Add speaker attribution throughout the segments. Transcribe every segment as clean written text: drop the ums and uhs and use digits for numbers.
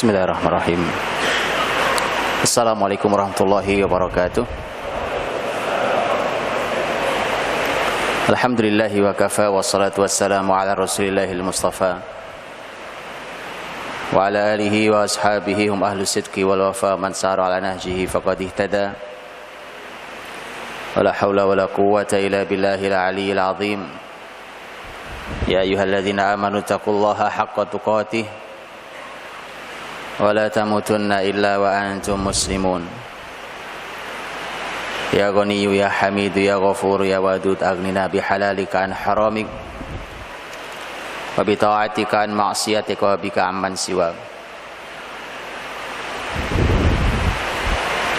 Speaker 1: Bismillahirrahmanirrahim. Assalamualaikum warahmatullahi wabarakatuh. Alhamdulillahi wa kafa, wassalatu wassalamu ala rasulillahil mustafa wa ala alihi wa ashabihi hum ahlus sidqi wal wafa man sara ala nahjihi faqad ihtada. Wala hawla wala quwwata illa billahil aliyyil azim. Ya ayyuhalladzina amanu taqullaha haqqa tuqatih wala tamutunna illa wa antum muslimun. Ya Ghaniyyu ya Hamidu ya Ghafuru ya Wadud aghnina bihalalika an haramik wa bi ta'atika an ma'siyatika wa bika amman siwak.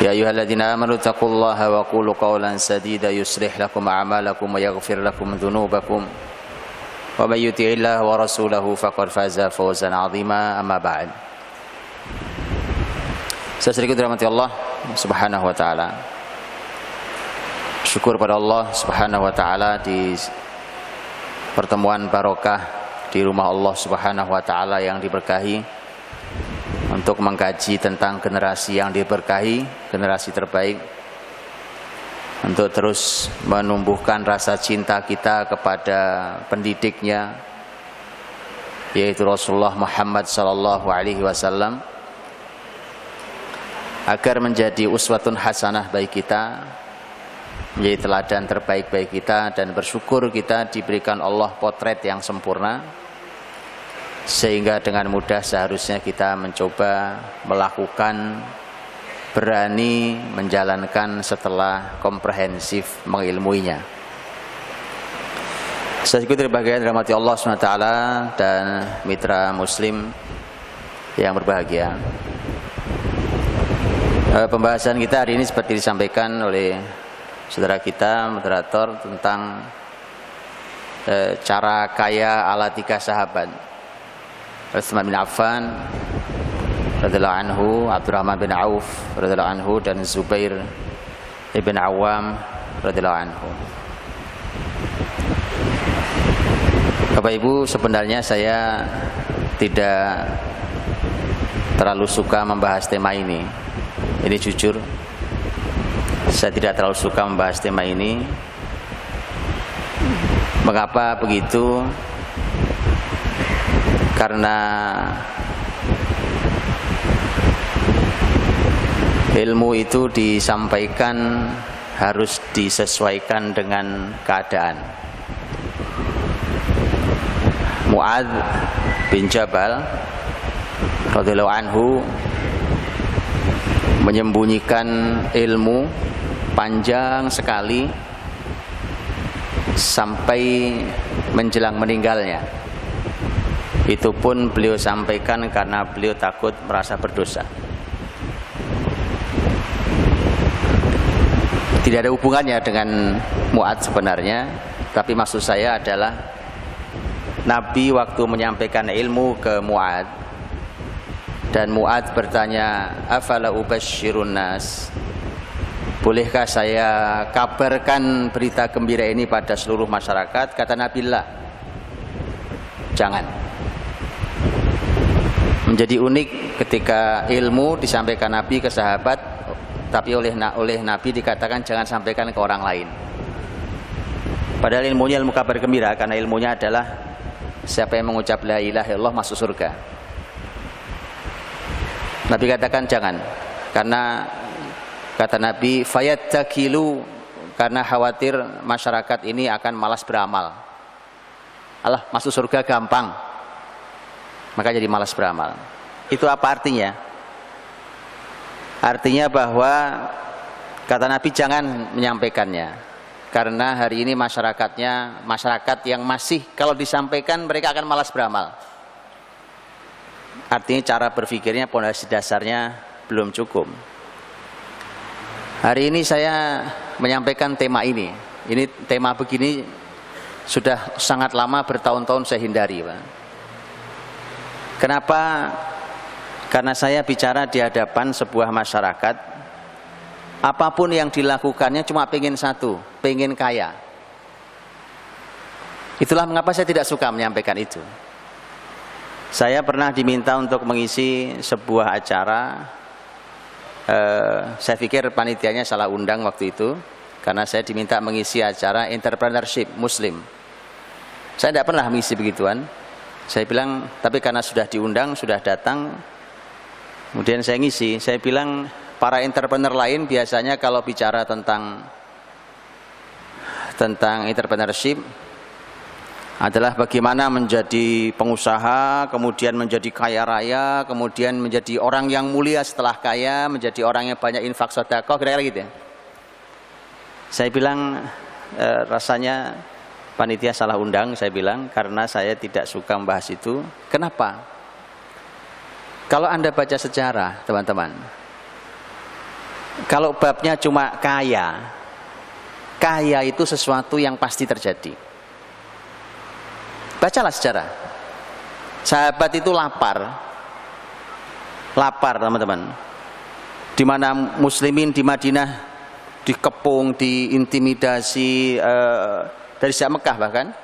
Speaker 1: Ya ayyuhalladzina amanu taqullaha wa qulu qawlan sadida yuslih lakum a'malakum wa yaghfir lakum dhunubakum wa may yuti'illaha wa rasulahu faqad faza fawzan 'azima. Amma ba'd. Saudaraku dirahmati Allah Subhanahu wa taala. Syukur pada Allah Subhanahu wa taala di pertemuan barokah di rumah Allah Subhanahu wa taala yang diberkahi untuk mengkaji tentang generasi yang diberkahi, generasi terbaik, untuk terus menumbuhkan rasa cinta kita kepada pendidiknya, yaitu Rasulullah Muhammad sallallahu alaihi wasallam, agar menjadi uswatun hasanah bagi kita, menjadi teladan terbaik bagi kita, dan bersyukur kita diberikan Allah potret yang sempurna, sehingga dengan mudah seharusnya kita mencoba melakukan, berani menjalankan setelah komprehensif mengilmuinya. Saya ikuti bagian rahmati Allah SWT dan mitra muslim yang berbahagia. Pembahasan kita hari ini seperti disampaikan oleh saudara kita, moderator, tentang cara kaya ala 3 sahabat. Utsman bin Affan radhiyallahu anhu, Abdurrahman bin Auf radhiyallahu anhu, dan Zubair ibn Awam radhiyallahu anhu. Bapak Ibu, sebenarnya saya tidak terlalu suka membahas tema ini. Ini jujur, saya tidak terlalu suka membahas tema ini. Mengapa begitu? Karena ilmu itu disampaikan harus disesuaikan dengan keadaan. Mu'adz bin Jabal radhiyallahu anhu menyembunyikan ilmu panjang sekali sampai menjelang meninggalnya. Itu pun beliau sampaikan karena beliau takut merasa berdosa. Tidak ada hubungannya dengan Mu'adz sebenarnya, tapi maksud saya adalah Nabi waktu menyampaikan ilmu ke Mu'adz, dan Mu'adz bertanya, afala ubashirun nas, bolehkah saya kabarkan berita gembira ini pada seluruh masyarakat? Kata Nabi, la, jangan. Menjadi unik ketika ilmu disampaikan Nabi ke sahabat, tapi oleh Nabi dikatakan jangan sampaikan ke orang lain. Padahal ilmunya ilmu kabar gembira, karena ilmunya adalah siapa yang mengucap la ilaha illallah masuk surga. Nabi katakan jangan, karena kata Nabi fayattakilu, karena khawatir masyarakat ini akan malas beramal. Allah, masuk surga gampang, maka jadi malas beramal. Itu apa artinya? Artinya bahwa kata Nabi jangan menyampaikannya, karena hari ini masyarakatnya masyarakat yang masih kalau disampaikan mereka akan malas beramal. Artinya cara berpikirnya, pondasi dasarnya belum cukup. Hari ini saya menyampaikan tema ini. Ini tema begini sudah sangat lama, bertahun-tahun saya hindari, Pak. Kenapa? Karena saya bicara di hadapan sebuah masyarakat, apapun yang dilakukannya cuma pengen satu, pengen kaya. Itulah mengapa saya tidak suka menyampaikan itu. Saya pernah diminta untuk mengisi sebuah acara. Saya pikir panitianya salah undang waktu itu, karena saya diminta mengisi acara entrepreneurship Muslim. Saya tidak pernah mengisi begituan. Saya bilang, tapi karena sudah diundang, sudah datang, kemudian saya ngisi. Saya bilang, para entrepreneur lain biasanya kalau bicara tentang entrepreneurship adalah bagaimana menjadi pengusaha, kemudian menjadi kaya raya, kemudian menjadi orang yang mulia setelah kaya, menjadi orang yang banyak infak sedekah, kira-kira gitu ya. Saya bilang, rasanya panitia salah undang, saya bilang, karena saya tidak suka membahas itu. Kenapa? Kalau Anda baca sejarah, teman-teman, kalau babnya cuma kaya itu sesuatu yang pasti terjadi. Bacalah sejarah. Sahabat itu lapar teman-teman. Di mana muslimin di Madinah dikepung, diintimidasi dari sejak Mekah bahkan.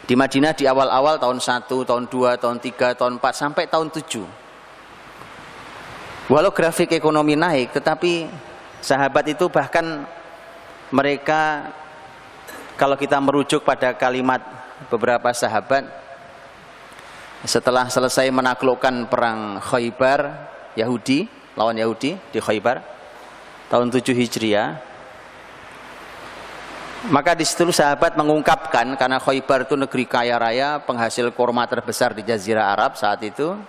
Speaker 1: Di Madinah di awal-awal tahun 1, tahun 2, tahun 3, tahun 4 sampai tahun 7. Walau grafik ekonomi naik, tetapi sahabat itu bahkan mereka, kalau kita merujuk pada kalimat beberapa sahabat setelah selesai menaklukkan perang Khaybar Yahudi, lawan Yahudi di Khaybar tahun 7 Hijriah, maka di situ sahabat mengungkapkan, karena Khaybar itu negeri kaya raya, penghasil kurma terbesar di Jazirah Arab saat itu.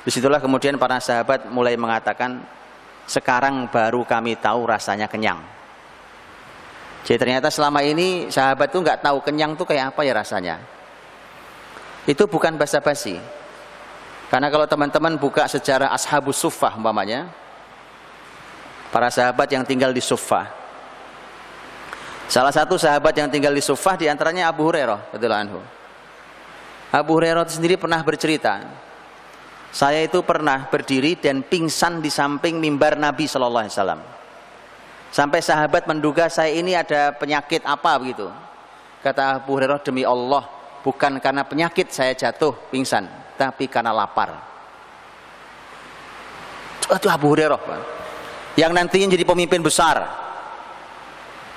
Speaker 1: Disitulah kemudian para sahabat mulai mengatakan, sekarang baru kami tahu rasanya kenyang. Jadi ternyata selama ini sahabat itu nggak tahu kenyang itu kayak apa ya rasanya. Itu bukan basa-basi. Karena kalau teman-teman buka sejarah Ashabus Suffah umpamanya, para sahabat yang tinggal di Suffah. Salah satu sahabat yang tinggal di Suffah diantaranya Abu Hurairah radhiyallahu anhu. Abu Hurairah itu sendiri pernah bercerita, saya itu pernah berdiri dan pingsan di samping mimbar Nabi Sallallahu Alaihi Wasallam. Sampai sahabat menduga saya ini ada penyakit apa begitu. Kata Abu Hurairah, demi Allah, bukan karena penyakit saya jatuh pingsan, tapi karena lapar. Itu Abu Hurairah yang nantinya jadi pemimpin besar,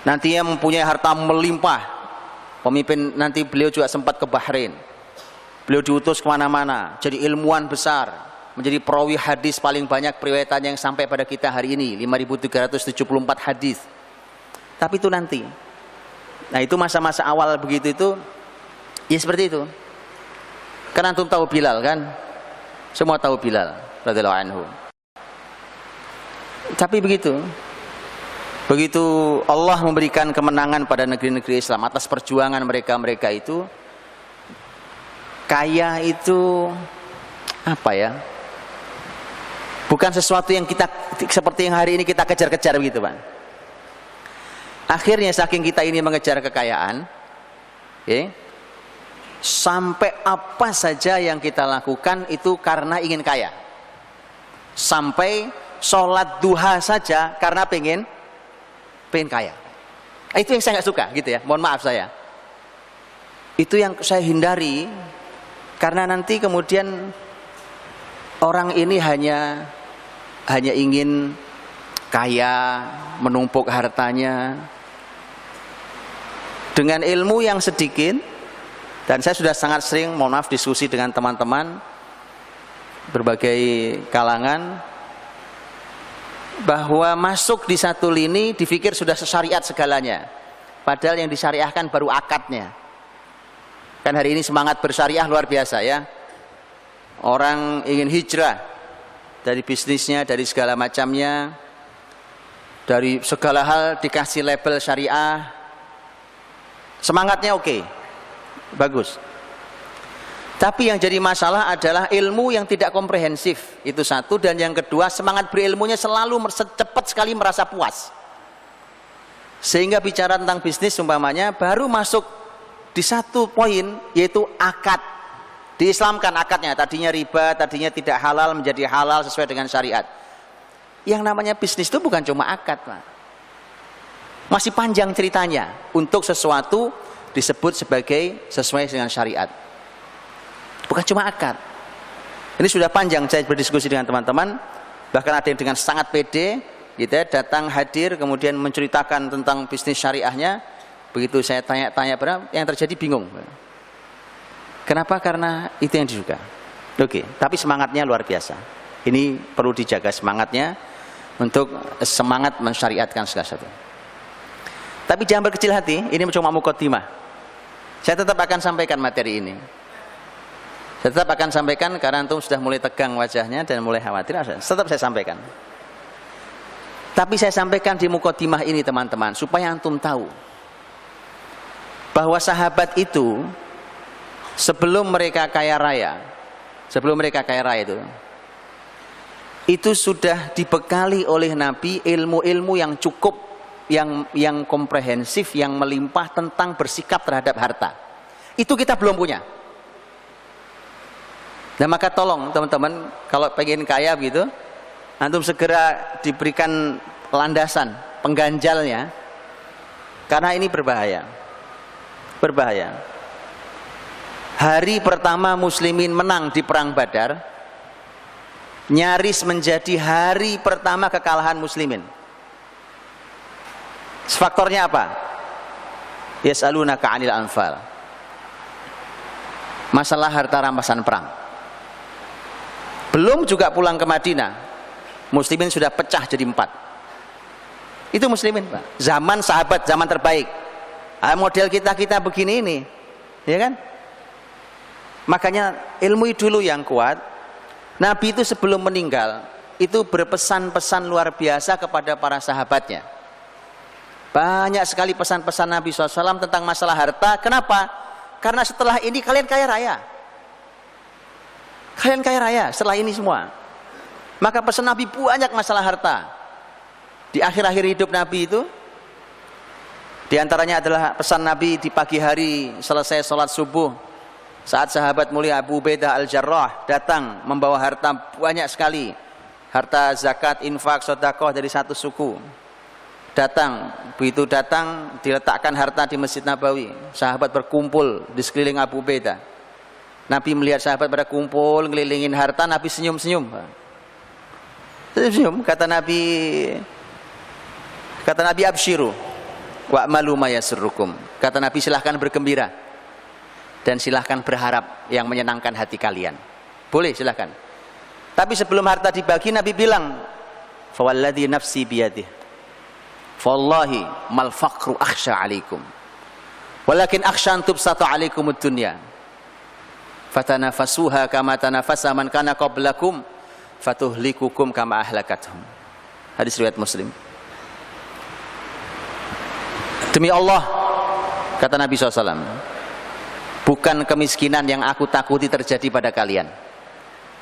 Speaker 1: nantinya mempunyai harta melimpah. Pemimpin nanti beliau juga sempat ke Bahrain. Beliau diutus kemana-mana, jadi ilmuwan besar, menjadi perawi hadis paling banyak periwayatan yang sampai pada kita hari ini, 5.374 hadis. Tapi itu nanti. Nah itu masa-masa awal begitu itu, ya seperti itu. Kan antum tahu Bilal kan? Semua tahu Bilal radhiyallahu anhu. Tapi begitu Allah memberikan kemenangan pada negeri-negeri Islam atas perjuangan mereka itu, kaya itu apa ya? Bukan sesuatu yang kita seperti yang hari ini kita kejar-kejar begitu, Pak. Akhirnya saking kita ini mengejar kekayaan, sampai apa saja yang kita lakukan itu karena ingin kaya. Sampai sholat duha saja karena pengen kaya. Itu yang saya nggak suka gitu ya. Mohon maaf saya. Itu yang saya hindari, karena nanti kemudian orang ini hanya ingin kaya, menumpuk hartanya dengan ilmu yang sedikit. Dan saya sudah sangat sering, mohon maaf, diskusi dengan teman-teman berbagai kalangan, bahwa masuk di satu lini dipikir sudah syariat segalanya, padahal yang disyariahkan baru akadnya. Kan hari ini semangat bersyariah luar biasa ya. Orang ingin hijrah dari bisnisnya, dari segala macamnya, dari segala hal dikasih label syariah. Semangatnya oke, bagus. Tapi yang jadi masalah adalah ilmu yang tidak komprehensif, itu satu. Dan yang kedua, semangat berilmunya selalu cepat sekali merasa puas, sehingga bicara tentang bisnis umpamanya baru masuk di satu poin, yaitu akad. Diislamkan akadnya, tadinya riba, tadinya tidak halal menjadi halal sesuai dengan syariat. Yang namanya bisnis itu bukan cuma akad, Pak. Masih panjang ceritanya untuk sesuatu disebut sebagai sesuai dengan syariat. bukan cuma akad. Ini sudah panjang saya berdiskusi dengan teman-teman, bahkan ada yang dengan sangat pede gitu ya, datang hadir kemudian menceritakan tentang bisnis syariahnya. Begitu saya tanya-tanya berapa, yang terjadi bingung. Kenapa? Karena itu yang disuka. Oke, tapi semangatnya luar biasa. Ini perlu dijaga semangatnya untuk semangat mensyariatkan segala sesuatu. Tapi jangan berkecil hati, ini cuma mukadimah. Saya tetap akan sampaikan materi ini. Saya tetap akan sampaikan karena antum sudah mulai tegang wajahnya dan mulai khawatir. Tetap saya sampaikan. Tapi saya sampaikan di mukadimah ini teman-teman supaya antum tahu bahwa sahabat itu sebelum mereka kaya raya itu sudah dibekali oleh Nabi ilmu-ilmu yang cukup, yang komprehensif, yang melimpah tentang bersikap terhadap harta. Itu kita belum punya. Nah maka tolong teman-teman, kalau pengen kaya gitu, antum segera diberikan landasan pengganjalnya, karena ini berbahaya. Hari pertama muslimin menang di perang Badar nyaris menjadi hari pertama kekalahan muslimin. Faktornya apa? Yas'alunaka 'anil anfal. Masalah harta rampasan perang. Belum juga pulang ke Madinah, muslimin sudah pecah jadi 4. Itu muslimin, Pak. Zaman sahabat, zaman terbaik. Model kita begini ini, ya kan? Makanya ilmu dulu yang kuat. Nabi itu sebelum meninggal itu berpesan-pesan luar biasa kepada para sahabatnya. Banyak sekali pesan-pesan Nabi SAW tentang masalah harta. Kenapa? Karena setelah ini kalian kaya raya. Kalian kaya raya setelah ini semua. Maka pesan Nabi banyak masalah harta. Di akhir-akhir hidup Nabi itu, di antaranya adalah pesan Nabi di pagi hari selesai sholat subuh, saat sahabat mulia Abu Ubaidah Al-Jarrah datang membawa harta banyak sekali, harta zakat, infak, sedekah dari satu suku. Begitu datang diletakkan harta di Masjid Nabawi. Sahabat berkumpul di sekeliling Abu Ubaidah. Nabi melihat sahabat pada kumpul ngelilingin harta, Nabi senyum-senyum. Senyum, kata Nabi absyiru wa'malu ma yasurrukum. Kata Nabi, silahkan bergembira dan silahkan berharap yang menyenangkan hati kalian. Boleh, silahkan. Tapi sebelum harta dibagi, Nabi bilang, fawalladhi nafsi biyadih, fawallahi mal faqru akhsha alaikum, walakin akhsha an tubsata alaikumud dunya, fatanafasuha kama tanafasa man kana qablakum, fatuhlikukum kama ahlakathum. Hadis riwayat Muslim. Demi Allah, kata Nabi SAW, bukan kemiskinan yang aku takuti terjadi pada kalian.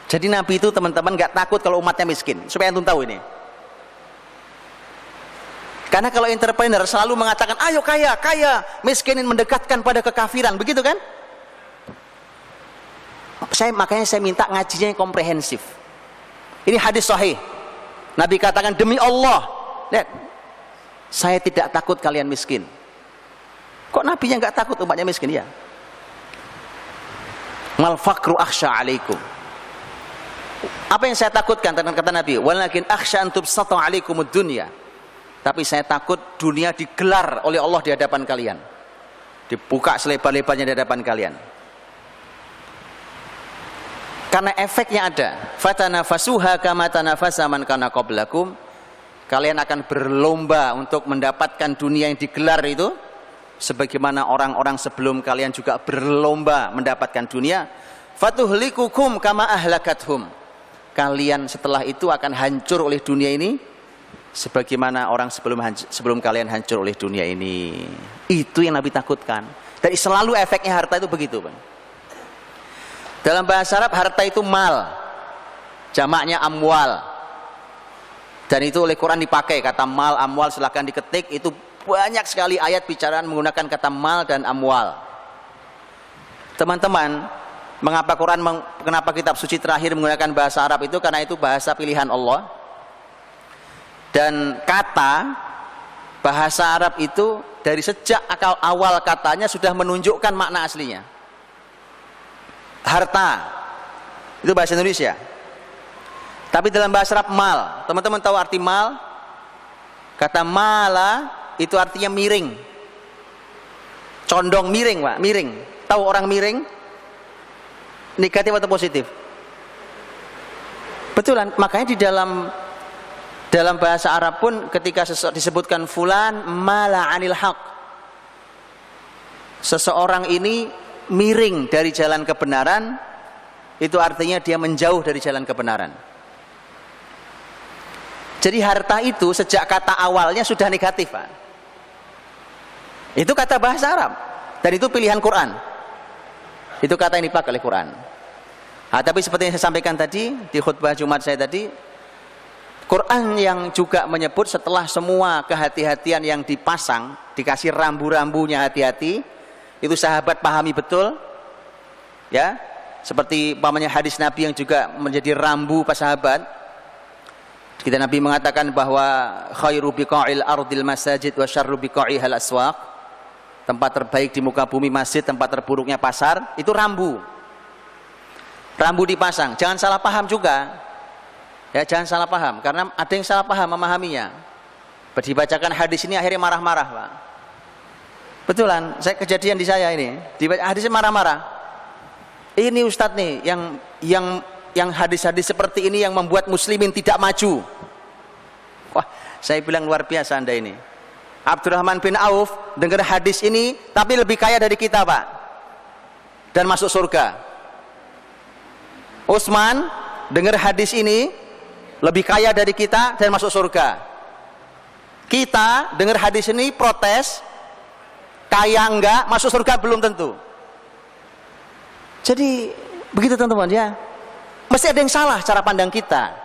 Speaker 1: Jadi Nabi itu teman-teman gak takut kalau umatnya miskin. Supaya antum tahu ini. Karena kalau entrepreneur selalu mengatakan, ayo kaya, miskinin mendekatkan pada kekafiran. Begitu kan? Makanya saya minta ngajinya yang komprehensif. Ini hadis sahih. Nabi katakan, demi Allah, lihat, saya tidak takut kalian miskin. Kok Nabinya nggak takut umatnya miskin? Ya. Mal faqru akhsha alaikum. Apa yang saya takutkan? Kata Nabi, walakin akhsha an tubsata alaikumud dunya. Tapi saya takut dunia digelar oleh Allah di hadapan kalian. Dibuka selebar-lebarnya di hadapan kalian. Karena efeknya ada. Fatanafasuha kama tanafasa man kana qablakum. Kalian akan berlomba untuk mendapatkan dunia yang digelar itu, sebagaimana orang-orang sebelum kalian juga berlomba mendapatkan dunia. Fatuhlikukum kama ahlakathum. Kalian setelah itu akan hancur oleh dunia ini, sebagaimana orang sebelum kalian hancur oleh dunia ini. Itu yang Nabi takutkan. Dari selalu efeknya harta itu begitu, Bang. Dalam bahasa Arab harta itu mal, jamaknya amwal. Dan itu oleh Quran dipakai kata mal, amwal, silahkan diketik. Itu banyak sekali ayat bicaraan menggunakan kata mal dan amwal. Teman-teman, kenapa kitab suci terakhir menggunakan bahasa Arab itu? Karena itu bahasa pilihan Allah. Dan kata bahasa Arab itu dari sejak awal katanya sudah menunjukkan makna aslinya. harta. Itu bahasa Indonesia. Tapi dalam bahasa Arab mal. Teman-teman tahu arti mal? Kata mala itu artinya miring. Condong miring, Pak, miring. Tahu orang miring? Negatif atau positif? Betulan. Makanya di dalam bahasa Arab pun ketika disebutkan fulan mala anil haq, seseorang ini miring dari jalan kebenaran, itu artinya dia menjauh dari jalan kebenaran. Jadi harta itu sejak kata awalnya sudah negatif, Pak. Itu kata bahasa Arab dan itu pilihan Quran. Itu kata yang dipakai oleh Quran. Nah, tapi seperti yang saya sampaikan tadi di khutbah Jumat saya tadi, Quran yang juga menyebut setelah semua kehati-hatian yang dipasang, dikasih rambu-rambunya hati-hati, itu sahabat pahami betul, ya, seperti umpamanya hadis Nabi yang juga menjadi rambu pas sahabat. Kita Nabi mengatakan bahwa khairu biqa'il ardil masajid wa syarru biqa'ihal aswaq. Tempat terbaik di muka bumi masjid, tempat terburuknya pasar. Itu rambu. Rambu dipasang. Jangan salah paham juga. Ya, jangan salah paham karena ada yang salah paham memahaminya. Dibacakan hadis ini akhirnya marah-marah, Pak. Betulan, saya kejadian di saya ini. Dibaca hadisnya marah-marah. Ini Ustadz nih yang hadis-hadis seperti ini yang membuat muslimin tidak maju. Wah, saya bilang luar biasa Anda ini. Abdurrahman bin Auf dengar hadis ini tapi lebih kaya dari kita, Pak, dan masuk surga. Utsman dengar hadis ini lebih kaya dari kita dan masuk surga. Kita dengar hadis ini protes, kaya enggak, masuk surga belum tentu. Jadi begitu teman-teman ya. Mesti ada yang salah cara pandang kita.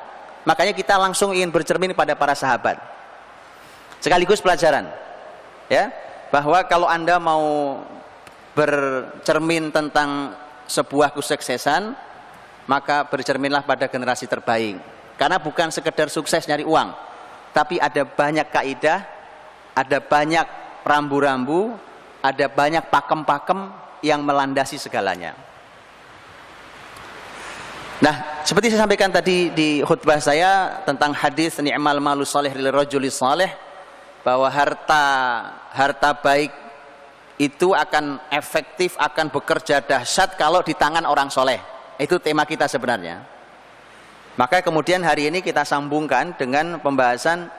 Speaker 1: Makanya kita langsung ingin bercermin pada para sahabat. Sekaligus pelajaran, ya, bahwa kalau Anda mau bercermin tentang sebuah kesuksesan, maka bercerminlah pada generasi terbaik. Karena bukan sekedar sukses nyari uang, tapi ada banyak kaidah, ada banyak rambu-rambu, ada banyak pakem-pakem yang melandasi segalanya. Nah, seperti saya sampaikan tadi di khutbah saya tentang hadis ni'mal malu salih lil rajuli salih, bahwa harta baik itu akan efektif, akan bekerja dahsyat kalau di tangan orang soleh. Itu tema kita sebenarnya. Maka kemudian hari ini kita sambungkan dengan pembahasan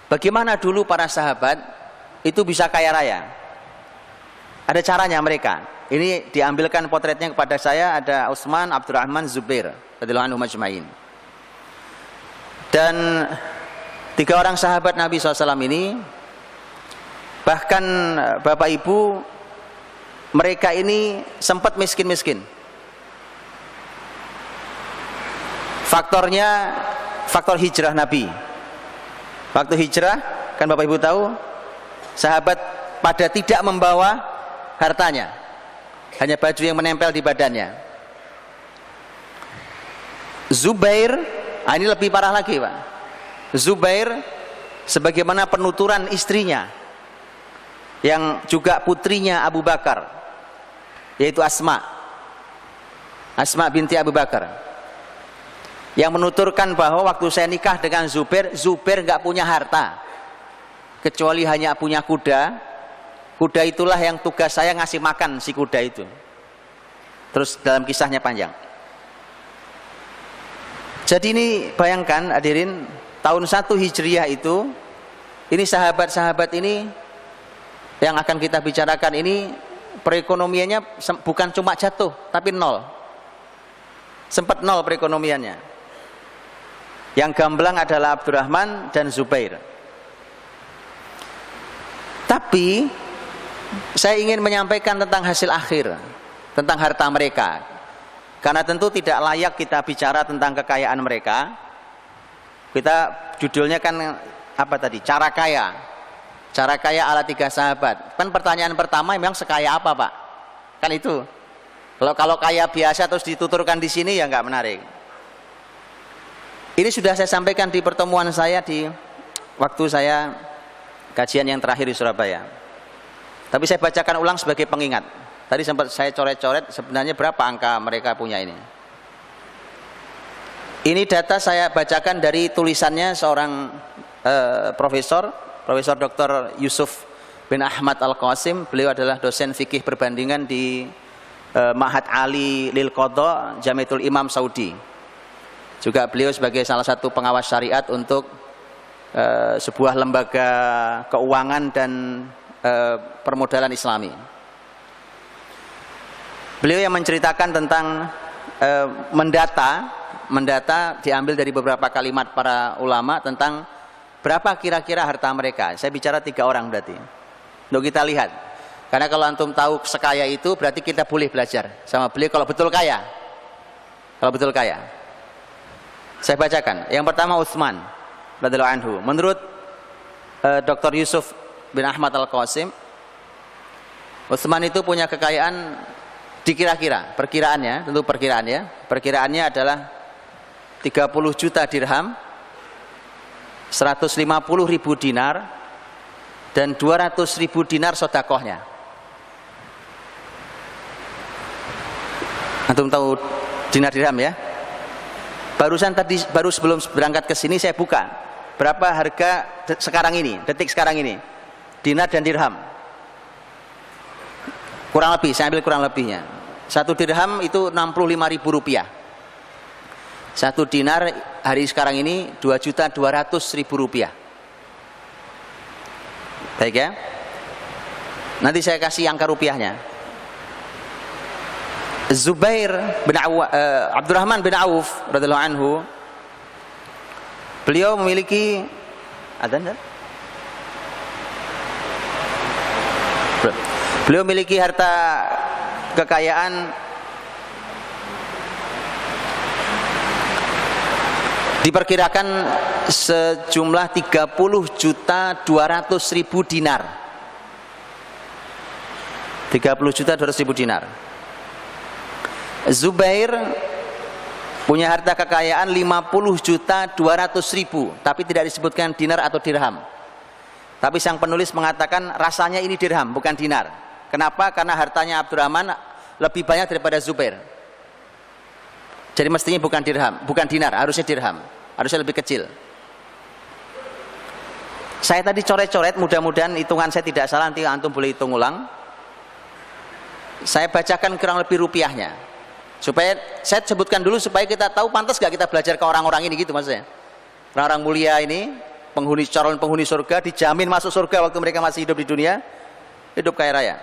Speaker 1: bagaimana dulu para sahabat itu bisa kaya raya. Ada caranya mereka. Ini diambilkan potretnya kepada saya, ada Utsman, Abdurrahman, Zubair radhiyallahu anhum ajma'in. Dan 3 orang sahabat Nabi SAW ini, bahkan Bapak Ibu, mereka ini sempat miskin-miskin. Faktornya, faktor hijrah Nabi. Waktu hijrah, kan Bapak Ibu tahu, sahabat pada tidak membawa hartanya, hanya baju yang menempel di badannya. Zubair, ini lebih parah lagi, Pak. Zubair sebagaimana penuturan istrinya yang juga putrinya Abu Bakar, yaitu Asma binti Abu Bakar, yang menuturkan bahwa waktu saya nikah dengan Zubair nggak punya harta kecuali hanya punya kuda. Kuda itulah yang tugas saya ngasih makan si kuda itu. Terus dalam kisahnya panjang. Jadi ini bayangkan hadirin, tahun 1 Hijriah itu, ini sahabat-sahabat ini yang akan kita bicarakan ini perekonomiannya bukan cuma jatuh, tapi nol. Sempat nol perekonomiannya. Yang gamblang adalah Abdurrahman dan Zubair. Tapi saya ingin menyampaikan tentang hasil akhir, tentang harta mereka. Karena tentu tidak layak kita bicara tentang kekayaan mereka. Kita judulnya kan apa tadi? Cara kaya. Cara kaya ala 3 sahabat. Kan pertanyaan pertama memang sekaya apa, Pak? Kan itu. Kalau kaya biasa terus dituturkan di sini ya nggak menarik. Ini sudah saya sampaikan di pertemuan saya di waktu saya kajian yang terakhir di Surabaya. Tapi saya bacakan ulang sebagai pengingat. Tadi sempat saya coret-coret sebenarnya berapa angka mereka punya ini. Ini data saya bacakan dari tulisannya seorang Profesor Dr. Yusuf bin Ahmad Al-Qasim. Beliau adalah dosen fikih perbandingan di Ma'had Ali lil Qadha Jamiatul Imam Saudi. Juga beliau sebagai salah satu pengawas syariat untuk sebuah lembaga keuangan dan permodalan Islami. Beliau yang menceritakan tentang mendata diambil dari beberapa kalimat para ulama tentang berapa kira-kira harta mereka. Saya bicara 3 orang berarti. Untuk kita lihat. Karena kalau antum tahu sekaya itu berarti kita boleh belajar sama beliau kalau betul kaya. Kalau betul kaya. Saya bacakan. Yang pertama Utsman radhiyallahu anhu. Menurut Dr. Yusuf bin Ahmad Al-Qasim, Utsman itu punya kekayaan dikira-kira, perkiraannya, tentu perkiraannya adalah 30 juta dirham, 150.000 dinar, dan 200.000 dinar sedekahnya. Antum tahu dinar dirham ya? Baru sebelum berangkat ke sini saya buka berapa harga sekarang ini, detik sekarang ini, dinar dan dirham. Kurang lebih, saya ambil kurang lebihnya. 1 dirham itu 65.000 rupiah. 1 dinar hari sekarang ini 2.200.000 rupiah. Baik ya. Nanti saya kasih angka rupiahnya. Abdurrahman bin Auf radhiyallahu anhu, beliau memiliki beliau memiliki harta kekayaan diperkirakan sejumlah 30.200.000 dinar. 30.200.000 dinar. Zubair punya harta kekayaan 50.200.000, tapi tidak disebutkan dinar atau dirham. Tapi sang penulis mengatakan rasanya ini dirham bukan dinar. Kenapa? Karena hartanya Abdurrahman lebih banyak daripada Zubair. Jadi mestinya bukan dirham, bukan dinar, harusnya dirham, harusnya lebih kecil. Saya tadi coret-coret, mudah-mudahan hitungan saya tidak salah, nanti antum boleh hitung ulang. Saya bacakan kurang lebih rupiahnya. Supaya saya sebutkan dulu supaya kita tahu pantas gak kita belajar ke orang-orang ini gitu maksudnya. Orang-orang mulia ini, calon penghuni surga, dijamin masuk surga waktu mereka masih hidup di dunia, hidup kaya raya.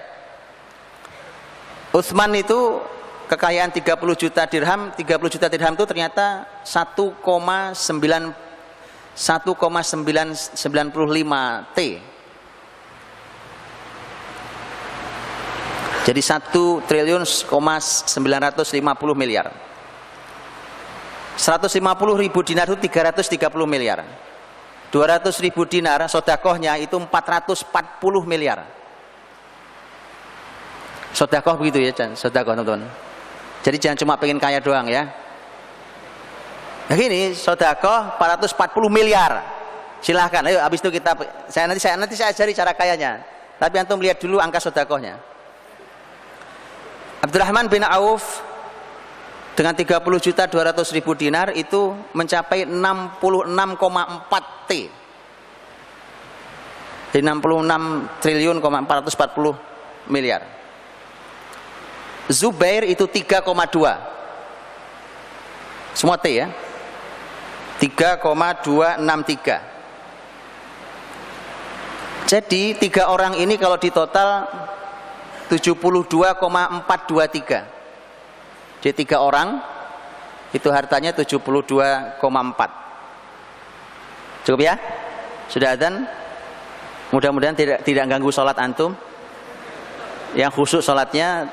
Speaker 1: Utsman itu kekayaan 30 juta dirham. 30 juta dirham itu ternyata 1,995 T. Jadi 1.950 miliar. 150.000 dinar itu 330 miliar. 200.000 dinar sedekahnya itu 440 miliar. Sedekah begitu ya, sedekah teman-teman. Jadi jangan cuma pengen kaya doang ya. Nah gini, sedekah 440 miliar. Silahkan, ayo habis itu nanti saya ajari cara kayanya. Tapi antum lihat dulu angka sedekahnya. Abdurrahman bin Auf dengan 30.200.000 dinar itu mencapai 66,4 T. Jadi 66.440 miliar. Zubair itu 3,2. Semua T ya. 3,263. Jadi 3 orang ini kalau ditotal 72,423. Jadi 3 orang itu hartanya 72,4. Cukup ya? Sudah adzan? Mudah-mudahan tidak ganggu sholat antum. Yang khusyuk sholatnya,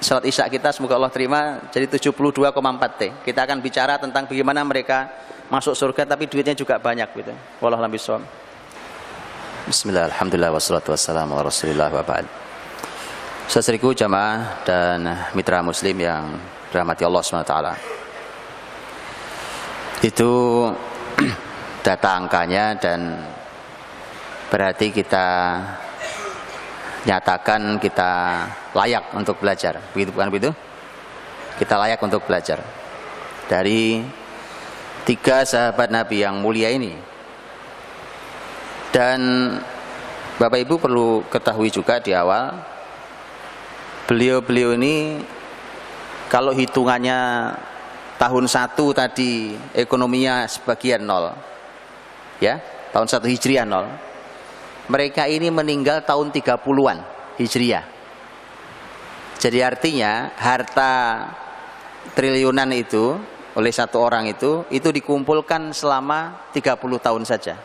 Speaker 1: sholat isya kita semoga Allah terima, jadi 72,4 T. Kita akan bicara tentang bagaimana mereka masuk surga tapi duitnya juga banyak gitu. Wallahu a'lam bishawab. Bismillah, alhamdulillah, wassalatu wassalamu ala rasulillah wa ba'd. Saudariku jamaah dan mitra muslim yang dirahmati Allah SWT, itu data angkanya, dan berarti kita nyatakan kita layak untuk belajar. Begitu bukan begitu? Kita layak untuk belajar dari 3 sahabat Nabi yang mulia ini. Dan Bapak Ibu perlu ketahui juga di awal, beliau-beliau ini kalau hitungannya tahun 1 tadi ekonominya sebagian 0, ya, tahun 1 Hijriah 0. Mereka ini meninggal tahun 30-an Hijriah. Jadi artinya harta triliunan itu oleh satu orang itu dikumpulkan selama 30 tahun saja.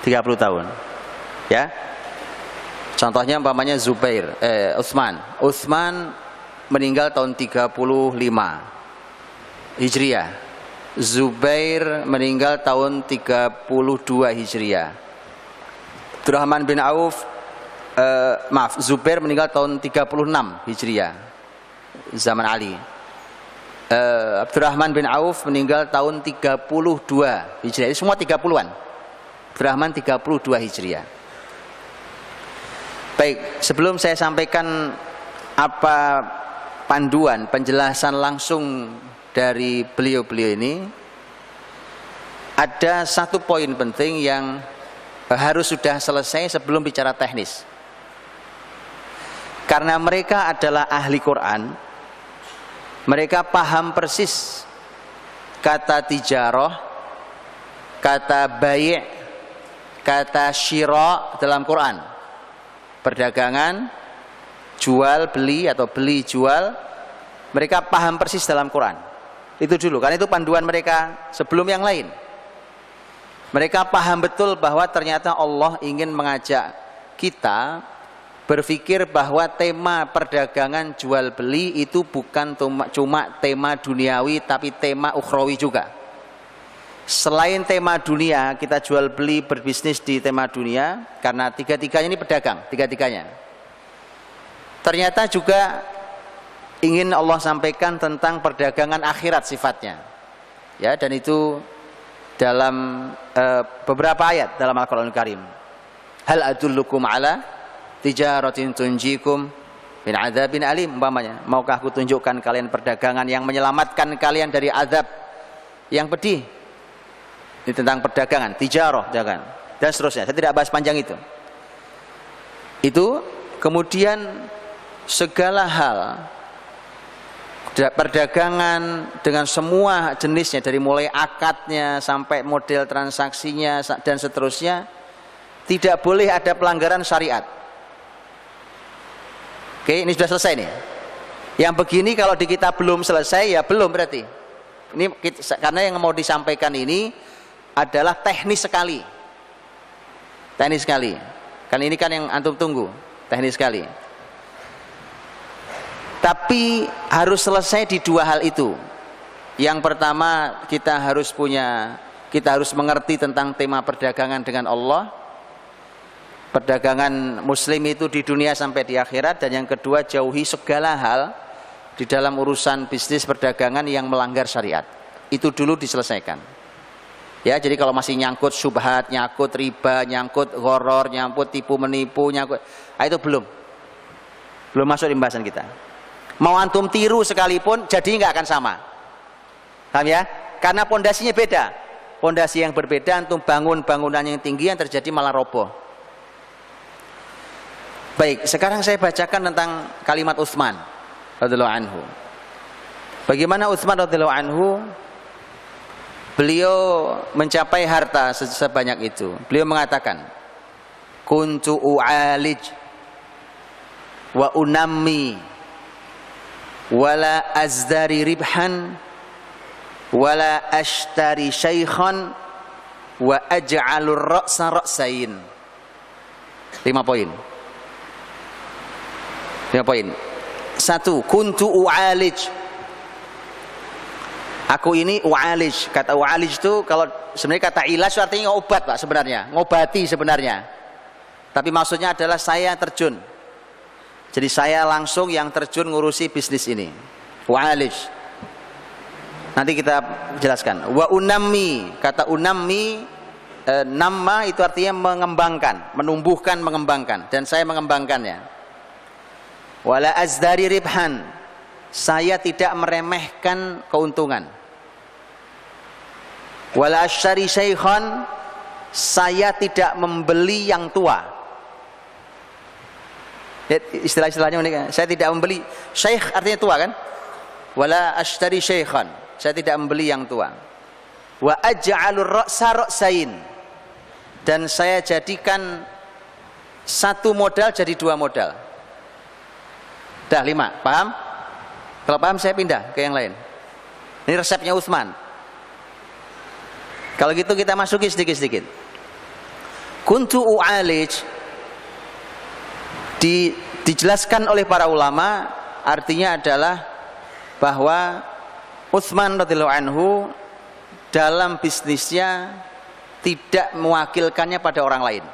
Speaker 1: 30 tahun. Ya. Contohnya umpamanya Utsman meninggal tahun 35 Hijriah. Zubair meninggal tahun 32 Hijriah. Abdurrahman bin Auf Zubair meninggal tahun 36 Hijriah, zaman Ali. Abdurrahman bin Auf meninggal tahun 32 Hijriah. Ini semua 30-an. Abdurrahman 32 Hijriah. Baik, sebelum saya sampaikan apa panduan, penjelasan langsung dari beliau-beliau ini, ada satu poin penting yang harus sudah selesai sebelum bicara teknis. Karena mereka adalah ahli Quran, mereka paham persis kata tijarah, kata bai', kata syira dalam Quran. Perdagangan, jual beli atau beli jual, mereka paham persis dalam Quran. Itu dulu, karena itu panduan mereka sebelum yang lain. Mereka paham betul bahwa ternyata Allah ingin mengajak kita berpikir bahwa tema perdagangan jual beli itu bukan cuma tema duniawi, tapi tema ukhrawi juga. Selain tema dunia, kita jual beli berbisnis di tema dunia, karena tiga-tiganya ini pedagang, tiga-tiganya. Ternyata juga ingin Allah sampaikan tentang perdagangan akhirat sifatnya. Ya, dan itu dalam beberapa ayat dalam Al-Qur'anul Karim. Hal adullukum ala tijaratin tunjikum min adzabin alim, umpamanya. Maukah aku tunjukkan kalian perdagangan yang menyelamatkan kalian dari azab yang pedih? Ini tentang perdagangan, tijarah, jangan, dan seterusnya. Saya tidak bahas panjang itu. Itu kemudian segala hal perdagangan dengan semua jenisnya, dari mulai akadnya sampai model transaksinya dan seterusnya, tidak boleh ada pelanggaran syariat. Oke, ini sudah selesai nih. Yang begini kalau di kita belum selesai, ya belum berarti. Ini karena yang mau disampaikan ini adalah teknis sekali. Teknis sekali. Kan ini kan yang antum tunggu, teknis sekali. Tapi harus selesai di dua hal itu. Yang pertama, kita harus mengerti tentang tema perdagangan dengan Allah. Perdagangan muslim itu di dunia sampai di akhirat. Dan yang kedua, jauhi segala hal di dalam urusan bisnis perdagangan yang melanggar syariat. Itu dulu diselesaikan. Ya, jadi kalau masih nyangkut syubhat, nyangkut riba, nyangkut gharar, nyangkut tipu menipu, nyangkut, itu belum masuk di pembahasan kita. Mau antum tiru sekalipun jadi nggak akan sama. Paham ya? Karena pondasinya beda. Pondasi yang berbeda, antum bangun bangunan yang tinggi, yang terjadi malah roboh. Baik, sekarang saya bacakan tentang kalimat Utsman radhiyallahu anhu. Bagaimana Utsman radhiyallahu anhu beliau mencapai harta sebanyak itu. Beliau mengatakan, kuntu u'alij wa unammi wala azdari ribhan wala ashtari syaikhan wa aj'alur ra'sa ra'sain. 5 poin. 5 poin. 1. Kuntu u'alij. Aku ini u'alij. Kata u'alij itu kalau sebenarnya kata ilaj artinya obat, Pak, sebenarnya. Ngobati sebenarnya. Tapi maksudnya adalah saya terjun. Jadi saya langsung yang terjun ngurusi bisnis ini. Wa'alij. Nanti kita jelaskan. Wa unammi. Kata unammi nama itu artinya mengembangkan, menumbuhkan, mengembangkan, dan saya mengembangkannya. Wala azdari ribhan, saya tidak meremehkan keuntungan. Wala asyari syaikhan, saya tidak membeli yang tua. Istilah-istilahnya unik, saya tidak membeli. Syekh artinya tua kan? Wala ashtari syaikhan, saya tidak membeli yang tua. Wa aj'alur ra'sa ra'sain, dan saya jadikan satu modal jadi dua modal. Dah 5, paham? Kalau paham saya pindah ke yang lain. Ini resepnya Utsman. Kalau gitu kita masuki sedikit-sedikit. Kuntu u'alij, dijelaskan oleh para ulama, artinya adalah bahwa Utsman radhiyallahu anhu dalam bisnisnya tidak mewakilkannya pada orang lain.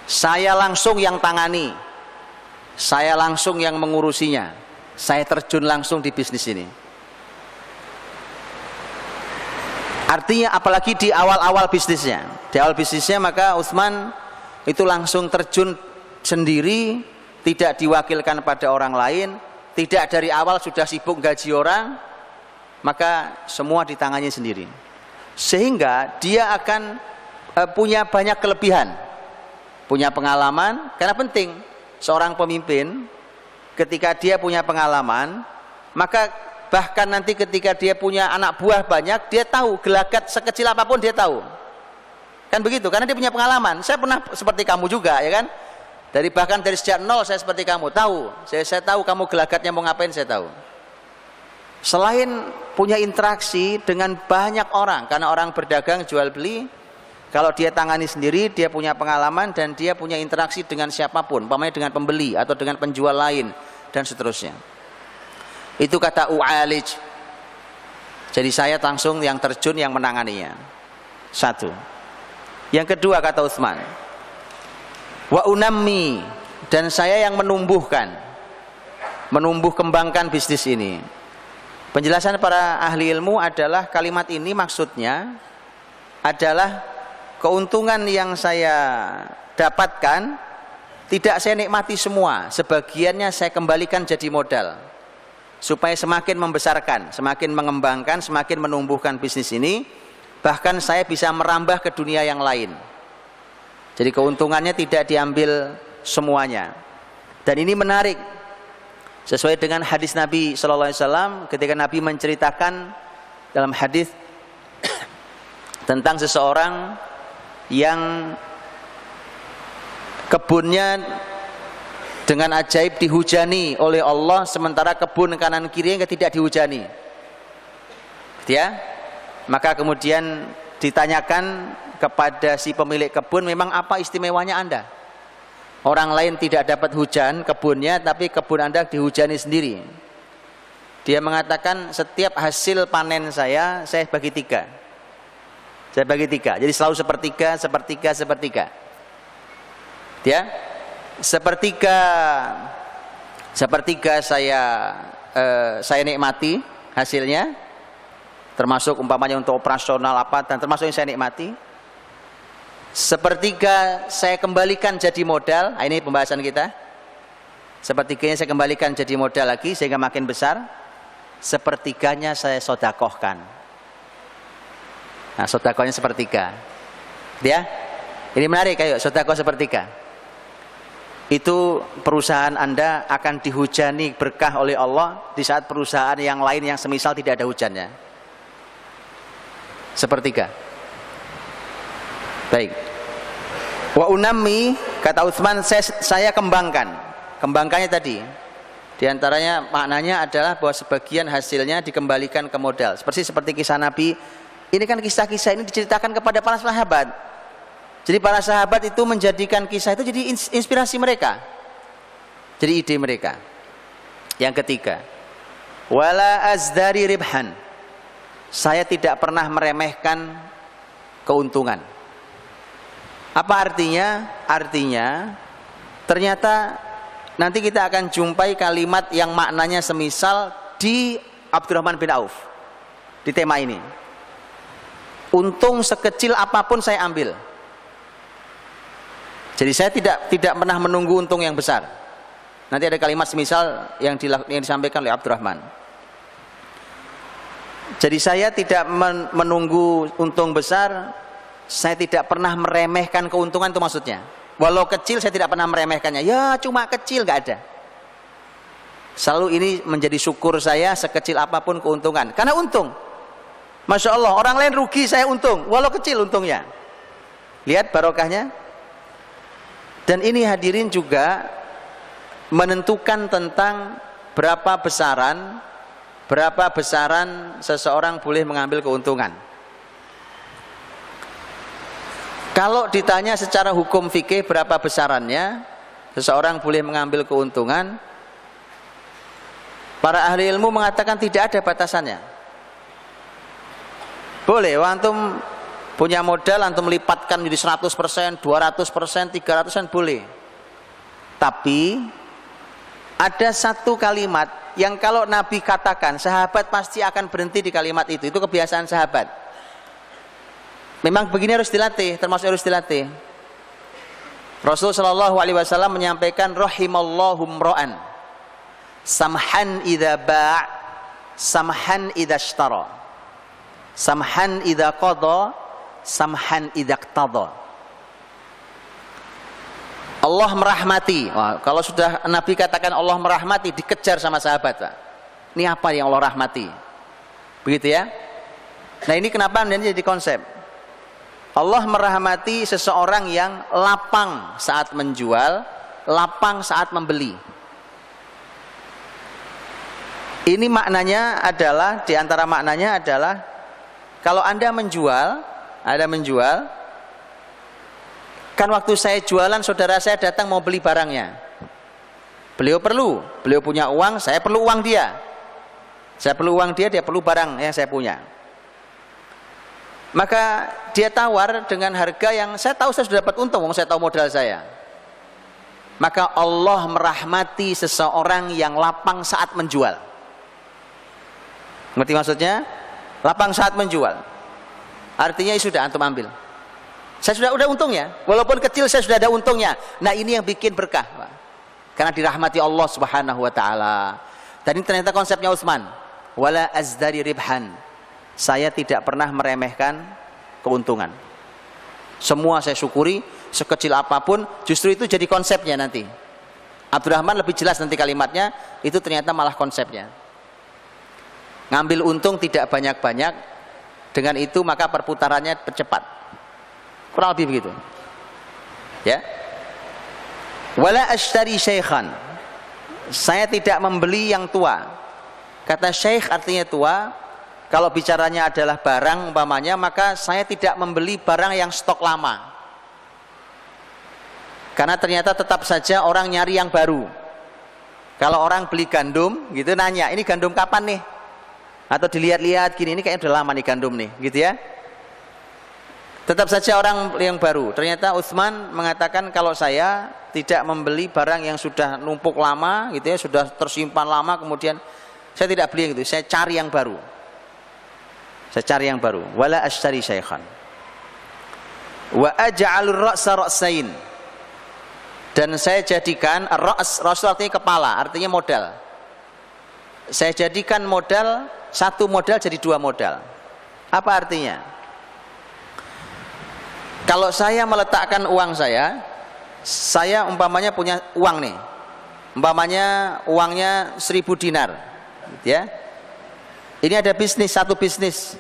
Speaker 1: Saya langsung yang tangani, saya langsung yang mengurusinya, saya terjun langsung di bisnis ini. Artinya apalagi di awal-awal bisnisnya, maka Utsman itu langsung terjun sendiri, tidak diwakilkan pada orang lain, tidak dari awal sudah sibuk gaji orang, maka semua di tangannya sendiri. Sehingga dia akan punya banyak kelebihan, punya pengalaman. Karena penting seorang pemimpin ketika dia punya pengalaman, maka bahkan nanti ketika dia punya anak buah banyak, dia tahu gelagat sekecil apapun dia tahu. Kan begitu, karena dia punya pengalaman. Saya pernah seperti kamu juga, ya kan? Bahkan dari sejak nol saya seperti kamu, tahu. Saya tahu kamu gelagatnya mau ngapain, saya tahu. Selain punya interaksi dengan banyak orang, karena orang berdagang jual beli, kalau dia tangani sendiri, dia punya pengalaman dan dia punya interaksi dengan siapapun, umpamanya dengan pembeli atau dengan penjual lain dan seterusnya. Itu kata u'alij. Jadi saya langsung yang terjun, yang menanganinya. Satu. Yang kedua kata Utsman, wa unammi, dan saya yang menumbuh kembangkan bisnis ini. Penjelasan para ahli ilmu adalah kalimat ini maksudnya adalah keuntungan yang saya dapatkan tidak saya nikmati semua, sebagiannya saya kembalikan jadi modal supaya semakin membesarkan, semakin mengembangkan, semakin menumbuhkan bisnis ini, bahkan saya bisa merambah ke dunia yang lain. Jadi keuntungannya tidak diambil semuanya. Dan ini menarik, sesuai dengan hadis Nabi Sallallahu Alaihi Wasallam ketika Nabi menceritakan dalam hadis tentang seseorang yang kebunnya dengan ajaib dihujani oleh Allah, sementara kebun kanan kirinya tidak dihujani. Ya, maka kemudian ditanyakan kepada si pemilik kebun, memang apa istimewanya Anda? Orang lain tidak dapat hujan kebunnya, tapi kebun Anda dihujani sendiri. Dia mengatakan setiap hasil panen saya bagi 3. Saya bagi 3, jadi selalu sepertiga. Ya, sepertiga saya nikmati hasilnya, termasuk umpamanya untuk operasional apa, dan termasuk yang saya nikmati. Sepertiga saya kembalikan jadi modal. Nah, ini pembahasan kita. Sepertiganya saya kembalikan jadi modal lagi sehingga makin besar. Sepertiganya saya sodakohkan. Nah, sodakohnya sepertiga. Ya, ini menarik. Ayo sodakoh sepertiga. Itu perusahaan Anda akan dihujani berkah oleh Allah di saat perusahaan yang lain yang semisal tidak ada hujannya. Sepertiga. Baik. Wa unammi, kata Utsman, saya kembangkan. Kembangkannya tadi, di antaranya maknanya adalah bahwa sebagian hasilnya dikembalikan ke modal. Seperti kisah Nabi. Ini kan kisah-kisah ini diceritakan kepada para sahabat. Jadi para sahabat itu menjadikan kisah itu jadi inspirasi mereka, jadi ide mereka. Yang ketiga, wala azdari ribhan, saya tidak pernah meremehkan keuntungan. Apa artinya? Artinya ternyata nanti kita akan jumpai kalimat yang maknanya semisal di Abdurrahman bin Auf di tema ini. untung sekecil apapun saya ambil. Jadi saya tidak pernah menunggu untung yang besar. Nanti ada kalimat semisal yang disampaikan oleh Abdurrahman. Jadi saya tidak menunggu untung besar, saya tidak pernah meremehkan keuntungan, itu maksudnya. Walau kecil saya tidak pernah meremehkannya. Ya cuma kecil, nggak ada. Selalu ini menjadi syukur saya, sekecil apapun keuntungan. Karena untung. Masya Allah, orang lain rugi, saya untung. Walau kecil untungnya. Lihat barokahnya. Dan ini hadirin juga menentukan tentang berapa besaran seseorang boleh mengambil keuntungan. Kalau ditanya secara hukum fikih berapa besarannya seseorang boleh mengambil keuntungan, para ahli ilmu mengatakan tidak ada batasannya. Boleh, antum punya modal, antum melipatkan menjadi 100%, 200%, 300% boleh. Tapi ada satu kalimat yang kalau Nabi katakan, sahabat pasti akan berhenti di kalimat itu. Itu kebiasaan sahabat. Memang begini harus dilatih, termasuk harus dilatih. Rasulullah SAW menyampaikan, rahimallahu mra'an samhan idza ba', samhan idza ishtara, samhan idza qada, samhan idza iqtada. Allah merahmati. Wah, kalau sudah Nabi katakan Allah merahmati, dikejar sama sahabat, Pak. Ini apa yang Allah rahmati? Begitu ya. Nah ini kenapa ini jadi konsep. Allah merahmati seseorang yang lapang saat menjual, lapang saat membeli. Ini maknanya adalah, di antara maknanya adalah, kalau Anda menjual, kan waktu saya jualan, saudara saya datang mau beli barangnya. Beliau punya uang, saya perlu uang dia. Saya perlu uang dia, dia perlu barang yang saya punya. Maka dia tawar dengan harga yang saya tahu saya sudah dapat untung, saya tahu modal saya. Maka Allah merahmati seseorang yang lapang saat menjual. Ngerti maksudnya? Lapang saat menjual. Artinya sudah antum ambil. Saya sudah untung ya, walaupun kecil saya sudah ada untungnya. Nah ini yang bikin berkah, Pak. Karena dirahmati Allah Subhanahu Wa Taala. Dan ini ternyata konsepnya Utsman. Wala azdari ribhan. Saya tidak pernah meremehkan keuntungan. Semua saya syukuri, sekecil apapun. Justru itu jadi konsepnya nanti. Abdurrahman lebih jelas nanti kalimatnya. Itu ternyata malah konsepnya. Ngambil untung tidak banyak-banyak. Dengan itu maka perputarannya percepat. Kurang lebih begitu. Ya. Wala ashtari syaikhan. Saya tidak membeli yang tua. Kata syekh artinya tua. Kalau bicaranya adalah barang umpamanya, maka saya tidak membeli barang yang stok lama. Karena ternyata tetap saja orang nyari yang baru. Kalau orang beli gandum gitu nanya, ini gandum kapan nih? Atau dilihat-lihat gini, ini kayaknya udah lama nih gandum nih, gitu ya. Tetap saja orang yang baru. Ternyata Utsman mengatakan kalau saya tidak membeli barang yang sudah numpuk lama gitu ya, sudah tersimpan lama, kemudian saya tidak beli yang itu, saya cari yang baru. Saya cari yang baru. Wala ashtari syaikhan. Wa aj'alur ra'sa ra'sain. Dan saya jadikan ra's artinya kepala, artinya modal. Saya jadikan modal, satu modal jadi dua modal. Apa artinya? Kalau saya meletakkan uang saya umpamanya punya uang nih, umpamanya uangnya 1000 dinar, gitu ya. Ini ada bisnis, satu bisnis.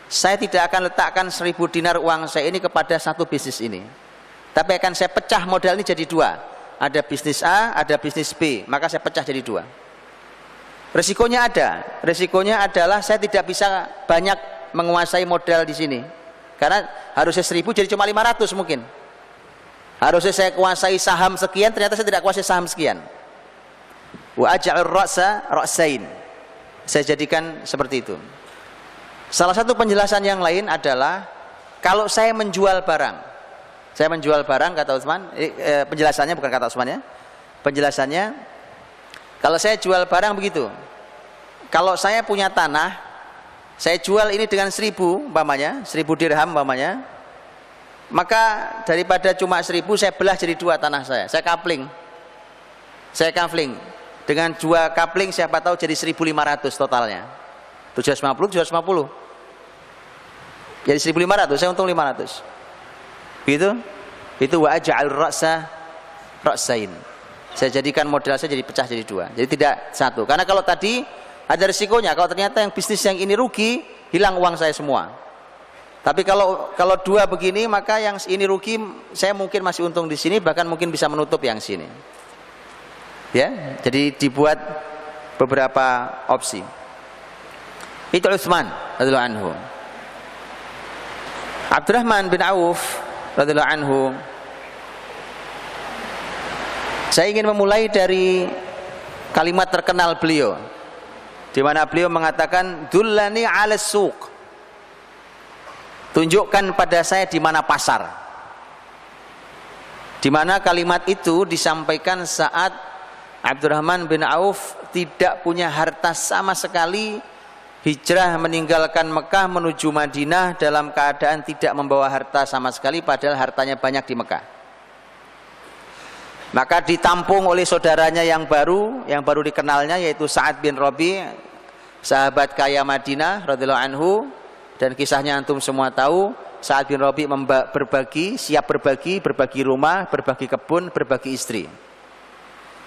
Speaker 1: Saya tidak akan letakkan 1000 dinar uang saya ini kepada satu bisnis ini, tapi akan saya pecah modal ini jadi dua. Ada bisnis A, ada bisnis B, maka saya pecah jadi dua. Resikonya ada. Resikonya adalah saya tidak bisa banyak menguasai modal di sini. Karena harusnya 1000 jadi cuma 500 mungkin. Harusnya saya kuasai saham sekian, ternyata saya tidak kuasai saham sekian. Wa aj'al ra'sa ra'sain. Saya jadikan seperti itu. Salah satu penjelasan yang lain adalah kalau saya menjual barang. Saya menjual barang kata Utsman, penjelasannya bukan kata Utsman ya. Penjelasannya kalau saya jual barang begitu. Kalau saya punya tanah saya jual ini dengan 1.000 umpamanya, 1.000 dirham umpamanya, maka daripada cuma 1.000 saya belah jadi 2 tanah saya kapling. Dengan 2 kapling siapa tahu jadi 1.500 totalnya. 750 jadi 1.500, saya untung 500 gitu. Itu wa aj'al ra'sain, saya jadikan modal saya jadi pecah jadi 2, jadi tidak 1. Karena kalau tadi ada risikonya, kalau ternyata yang bisnis yang ini rugi, hilang uang saya semua. Tapi kalau 2 begini, maka yang ini rugi, saya mungkin masih untung di sini, bahkan mungkin bisa menutup yang sini. Ya, jadi dibuat beberapa opsi. Itu Utsman radhiyallahu anhu. Abdurrahman bin Auf radhiyallahu anhu, saya ingin memulai dari kalimat terkenal beliau, di mana beliau mengatakan dullani 'alas suq, tunjukkan pada saya di mana pasar. Di mana kalimat itu disampaikan saat Abdurrahman bin Auf tidak punya harta sama sekali, hijrah meninggalkan Mekah menuju Madinah dalam keadaan tidak membawa harta sama sekali, padahal hartanya banyak di Mekah. Maka ditampung oleh saudaranya yang baru dikenalnya, yaitu Sa'ad bin Rabi', sahabat kaya Madinah radhiyallahu anhu, dan kisahnya antum semua tahu. Sa'ad bin Rabi' siap berbagi rumah, berbagi kebun, berbagi istri.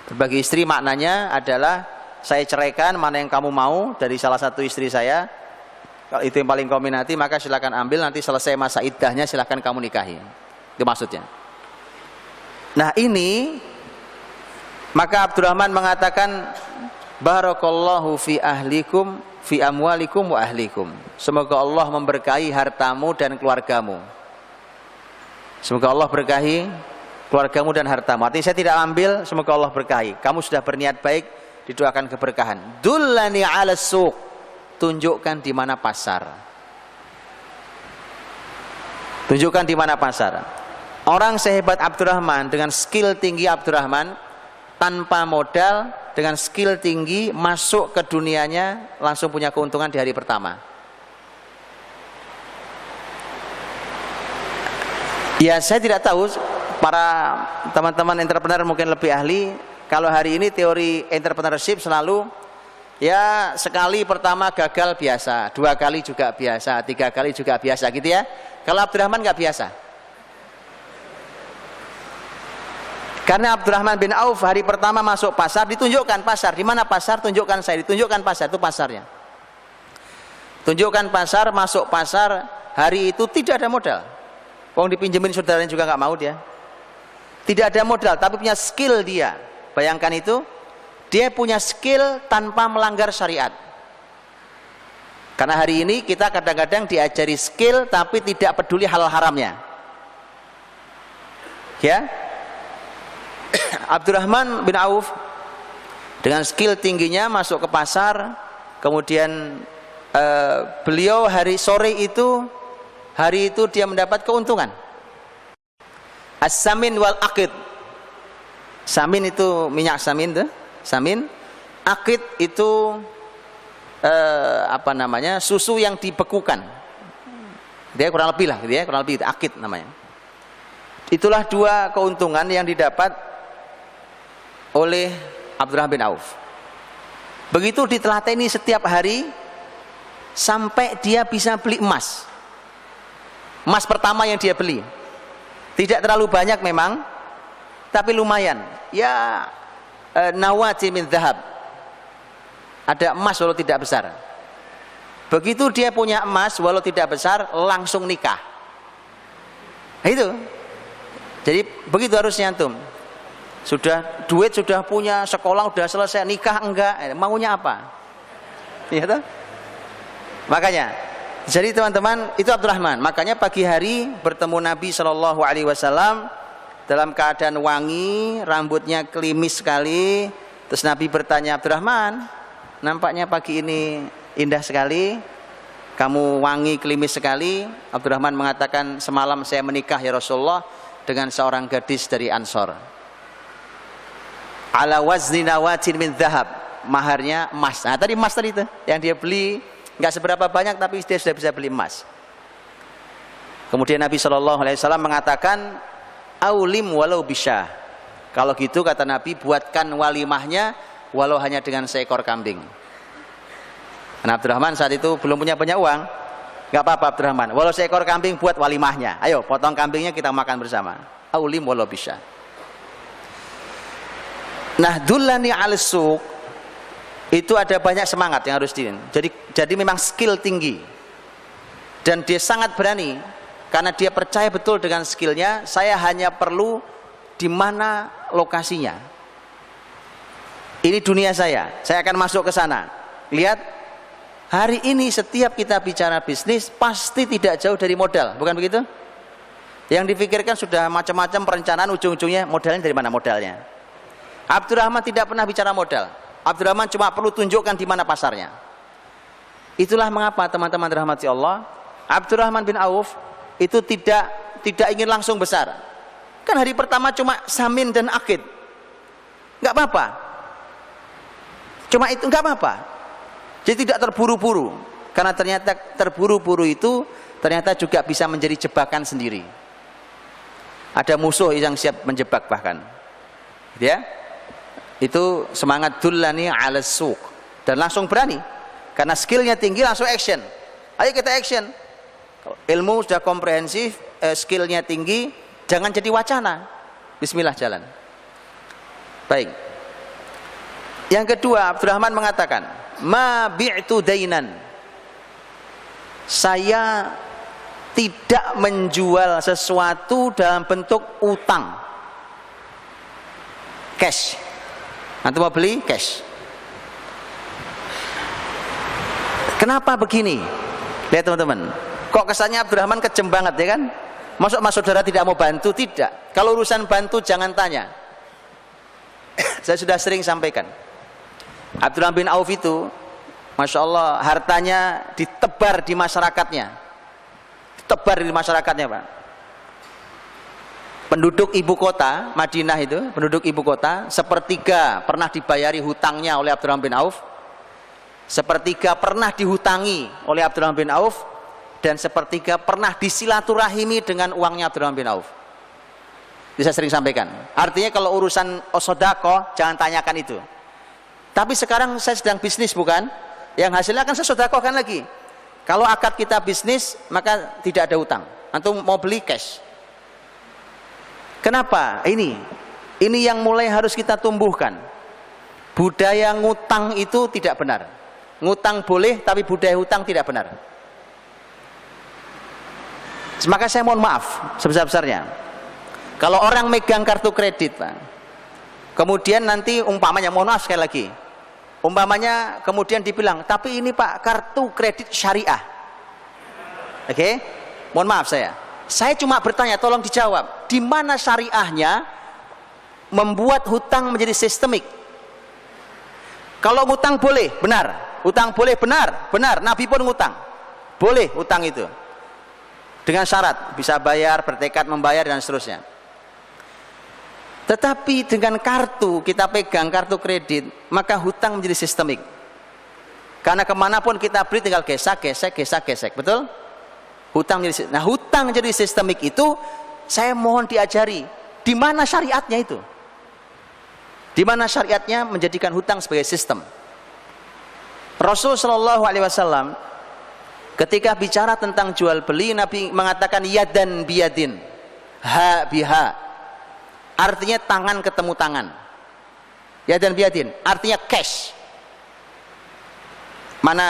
Speaker 1: Berbagi istri maknanya adalah saya ceraikan, mana yang kamu mau dari salah satu istri saya, kalau itu yang paling kau minati maka silakan ambil, nanti selesai masa iddahnya silakan kamu nikahi. Itu maksudnya. Nah ini, maka Abdurrahman mengatakan barakallahu fi ahlikum fi amwalikum wa ahlikum, semoga Allah memberkahi hartamu dan keluargamu. Semoga Allah berkahi keluargamu dan hartamu. Artinya saya tidak ambil, semoga Allah berkahi. Kamu sudah berniat baik, didoakan keberkahan. Dullani 'alas suq, tunjukkan di mana pasar. Tunjukkan di mana pasar. Orang sehebat Abdurrahman, dengan skill tinggi Abdurrahman, tanpa modal, dengan skill tinggi masuk ke dunianya, langsung punya keuntungan di hari pertama. Ya saya tidak tahu, para teman-teman entrepreneur mungkin lebih ahli. Kalau hari ini teori entrepreneurship selalu ya sekali pertama gagal biasa, 2 kali juga biasa, 3 kali juga biasa gitu ya. Kalau Abdurrahman nggak biasa. Karena Abdurrahman bin Auf hari pertama masuk pasar, ditunjukkan pasar. Di mana pasar? Tunjukkan saya, ditunjukkan pasar, itu pasarnya. Tunjukkan pasar, masuk pasar, hari itu tidak ada modal. Wong dipinjemin saudaranya juga nggak mau dia. Tidak ada modal, tapi punya skill dia. Bayangkan itu, dia punya skill tanpa melanggar syariat. Karena hari ini kita kadang-kadang diajari skill tapi tidak peduli halal haramnya. Ya, Abdurrahman bin Auf dengan skill tingginya masuk ke pasar, kemudian beliau hari itu dia mendapat keuntungan. As-samin wal aqid. Samin itu minyak samin tuh, samin. Aqid itu susu yang dibekukan. Dia kurang lebih lah, gitu ya, kurang lebih itu aqid namanya. Itulah 2 keuntungan yang didapat oleh Abdurrahman bin Auf. Begitu ditelateni setiap hari sampai dia bisa beli emas. Emas pertama yang dia beli tidak terlalu banyak memang, tapi lumayan. Ya, nawati min dhahab. Ada emas walau tidak besar. Begitu dia punya emas walau tidak besar, langsung nikah. Nah, itu. Jadi begitu harusnya antum. Sudah duit sudah punya, sekolah sudah selesai, nikah enggak, maunya apa? Iya toh? Makanya, jadi teman-teman, itu Abdurrahman. Makanya pagi hari bertemu Nabi SAW dalam keadaan wangi, rambutnya klimis sekali. Terus Nabi bertanya, Abdurrahman, nampaknya pagi ini indah sekali, kamu wangi klimis sekali. Abdurrahman mengatakan, semalam saya menikah ya Rasulullah dengan seorang gadis dari Ansor. Ala wazni nawatin min dhahab, maharnya emas. Nah tadi emas tadi itu yang dia beli nggak seberapa banyak tapi dia sudah bisa beli emas. Kemudian Nabi SAW mengatakan, aulim walau bisa. Kalau gitu kata Nabi, buatkan walimahnya walau hanya dengan seekor kambing. Nah, Abdurrahman saat itu belum punya banyak uang. Nggak apa-apa Abdurrahman, walau seekor kambing buat walimahnya. Ayo potong kambingnya, kita makan bersama. Aulim walau bisa. Nah, dullani al suq itu ada banyak semangat yang harus jadi memang skill tinggi. Dan dia sangat berani karena dia percaya betul dengan skillnya. Saya hanya perlu di mana lokasinya. Ini dunia saya akan masuk ke sana. Lihat, hari ini setiap kita bicara bisnis pasti tidak jauh dari modal, bukan begitu? Yang dipikirkan sudah macam-macam perencanaan, ujung-ujungnya modalnya dari mana modalnya. Abdurrahman tidak pernah bicara modal. Abdurrahman cuma perlu tunjukkan di mana pasarnya. Itulah mengapa teman-teman dirahmati Allah, Abdurrahman bin Auf itu tidak ingin langsung besar. Kan hari pertama cuma samin dan akid, nggak apa-apa. Cuma itu nggak apa-apa. Jadi tidak terburu-buru, karena ternyata terburu-buru itu ternyata juga bisa menjadi jebakan sendiri. Ada musuh yang siap menjebak bahkan, ya. Itu semangat dullani ala suq, dan langsung berani karena skillnya tinggi, langsung action. Ayo kita action. Ilmu sudah komprehensif, skillnya tinggi, jangan jadi wacana. Bismillah, jalan. Baik. Yang kedua, Abdurrahman mengatakan, ma bi'tu dainan. Saya tidak menjual sesuatu dalam bentuk utang. Cash. Antum mau beli cash. Kenapa begini? Lihat teman-teman, kok kesannya Abdurrahman kejem banget ya kan? Masuk mas saudara tidak mau bantu? Tidak. Kalau urusan bantu jangan tanya. Saya sudah sering sampaikan, Abdurrahman bin Auf itu, Masya Allah, hartanya ditebar di masyarakatnya. Ditebar di masyarakatnya, Pak. Penduduk ibu kota Madinah itu, penduduk ibu kota, sepertiga pernah dibayari hutangnya oleh Abdurrahman bin Auf, sepertiga pernah dihutangi oleh Abdurrahman bin Auf, dan sepertiga pernah disilaturahimi dengan uangnya Abdurrahman bin Auf. Bisa sering sampaikan. Artinya kalau urusan sodako jangan tanyakan itu. Tapi sekarang saya sedang bisnis, bukan? Yang hasilnya kan saya sodakohkan lagi. Kalau akad kita bisnis maka tidak ada utang. Antum mau beli cash. Kenapa? Ini yang mulai harus kita tumbuhkan. Budaya ngutang itu tidak benar. Ngutang boleh, tapi budaya hutang tidak benar. Maka saya mohon maaf sebesar-besarnya. Kalau orang megang kartu kredit, Pak, kemudian nanti umpamanya, mohon maaf sekali lagi, umpamanya kemudian dibilang, tapi ini Pak kartu kredit syariah. Oke? Mohon maaf saya cuma bertanya, tolong dijawab, di mana syariahnya membuat hutang menjadi sistemik? Kalau ngutang boleh, benar. Hutang boleh, benar. Nabi pun ngutang. Boleh hutang itu. Dengan syarat, bisa bayar, bertekad membayar, dan seterusnya. Tetapi dengan kartu, kita pegang kartu kredit, maka hutang menjadi sistemik. Karena kemanapun kita beli tinggal gesek. Betul? Hutang jadi sistemik itu, saya mohon diajari di mana syariatnya itu. Di mana syariatnya menjadikan hutang sebagai sistem. Rasul Shallallahu Alaihi Wasallam ketika bicara tentang jual beli, Nabi mengatakan yadan biyadin, ha biha. Artinya tangan ketemu tangan. Yadan biyadin, artinya cash. Mana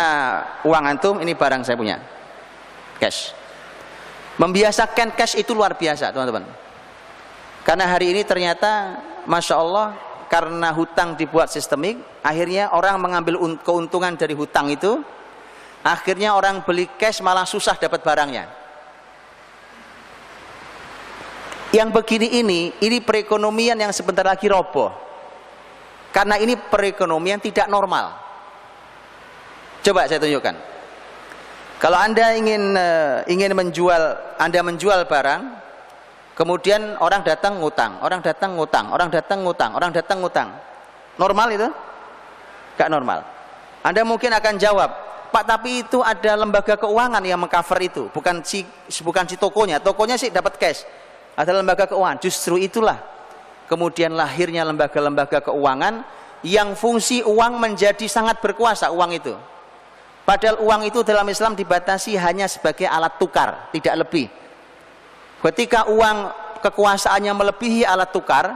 Speaker 1: uang antum? Ini barang saya punya. Cash. Membiasakan cash itu luar biasa, teman-teman. Karena hari ini ternyata, Masya Allah, karena hutang dibuat sistemik, akhirnya orang mengambil keuntungan dari hutang itu. Akhirnya orang beli cash malah susah dapat barangnya. Yang begini ini perekonomian yang sebentar lagi roboh. Karena ini perekonomian tidak normal. Coba saya tunjukkan. Kalau Anda ingin menjual barang, kemudian orang datang ngutang. Normal itu? Gak normal. Anda mungkin akan jawab, Pak, tapi itu ada lembaga keuangan yang mengcover itu, bukan si tokonya. Tokonya sih dapat cash. Ada lembaga keuangan. Justru itulah kemudian lahirnya lembaga-lembaga keuangan yang fungsi uang menjadi sangat berkuasa, uang itu. Padahal uang itu dalam Islam dibatasi hanya sebagai alat tukar, tidak lebih. Ketika uang kekuasaannya melebihi alat tukar,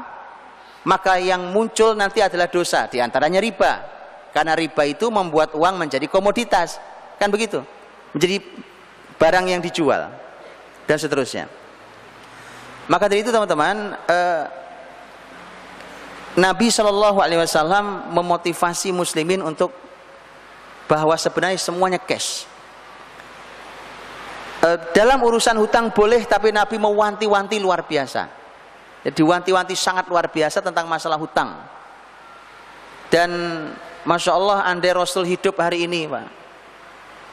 Speaker 1: maka yang muncul nanti adalah dosa, diantaranya riba. Karena riba itu membuat uang menjadi komoditas, kan begitu, menjadi barang yang dijual dan seterusnya. Maka dari itu teman-teman, Nabi Shallallahu Alaihi Wasallam memotivasi muslimin untuk bahwa sebenarnya semuanya cash. Dalam urusan hutang boleh, tapi Nabi mewanti-wanti luar biasa. Jadi wanti-wanti sangat luar biasa tentang masalah hutang. Dan Masya Allah, andai Rasul hidup hari ini, Pak,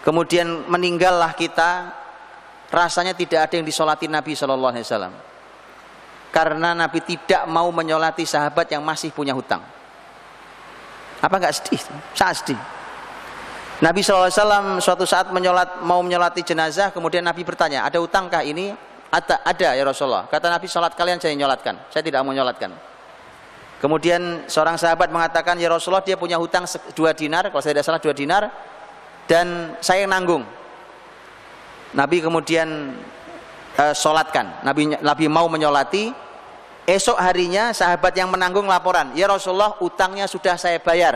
Speaker 1: kemudian meninggallah kita, rasanya tidak ada yang disolati Nabi Shallallahu Alaihi Wasallam. Karena Nabi tidak mau menyolati sahabat yang masih punya hutang. Apa enggak sedih? Sangat sedih. Nabi SAW suatu saat mau menyolati jenazah, kemudian Nabi bertanya, ada hutangkah ini? Ada ya Rasulullah. Kata Nabi, salat kalian saya nyolatkan, saya tidak mau nyolatkan. Kemudian seorang sahabat mengatakan, ya Rasulullah, dia punya hutang 2 dinar, kalau saya tidak salah 2 dinar, dan saya nanggung. Nabi kemudian sholatkan, Nabi mau menyolati. Esok harinya sahabat yang menanggung laporan, ya Rasulullah, utangnya sudah saya bayar.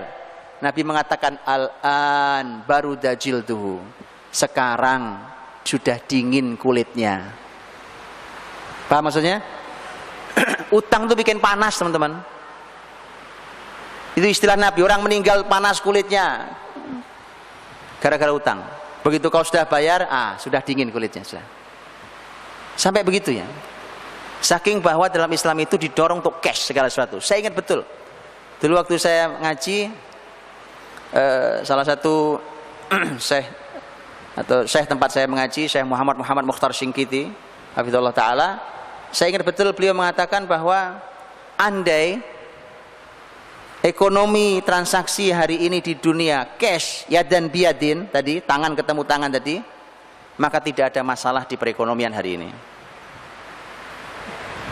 Speaker 1: Nabi mengatakan, al-an baru dajil tuh, sekarang sudah dingin kulitnya. Paham maksudnya? Utang itu bikin panas teman-teman. Itu istilah Nabi, orang meninggal panas kulitnya gara-gara utang. Begitu kau sudah bayar, sudah dingin kulitnya sudah. Sampai begitu ya. Saking bahwa dalam Islam itu didorong untuk cash segala sesuatu. Saya ingat betul, dulu waktu saya ngaji, salah satu syekh tempat saya mengaji, Syekh Muhammad Mukhtar Syingkiti, hafizallahu taala, saya ingat betul beliau mengatakan bahwa andai ekonomi transaksi hari ini di dunia cash, yadan biyadin tadi, tangan ketemu tangan tadi, maka tidak ada masalah di perekonomian hari ini.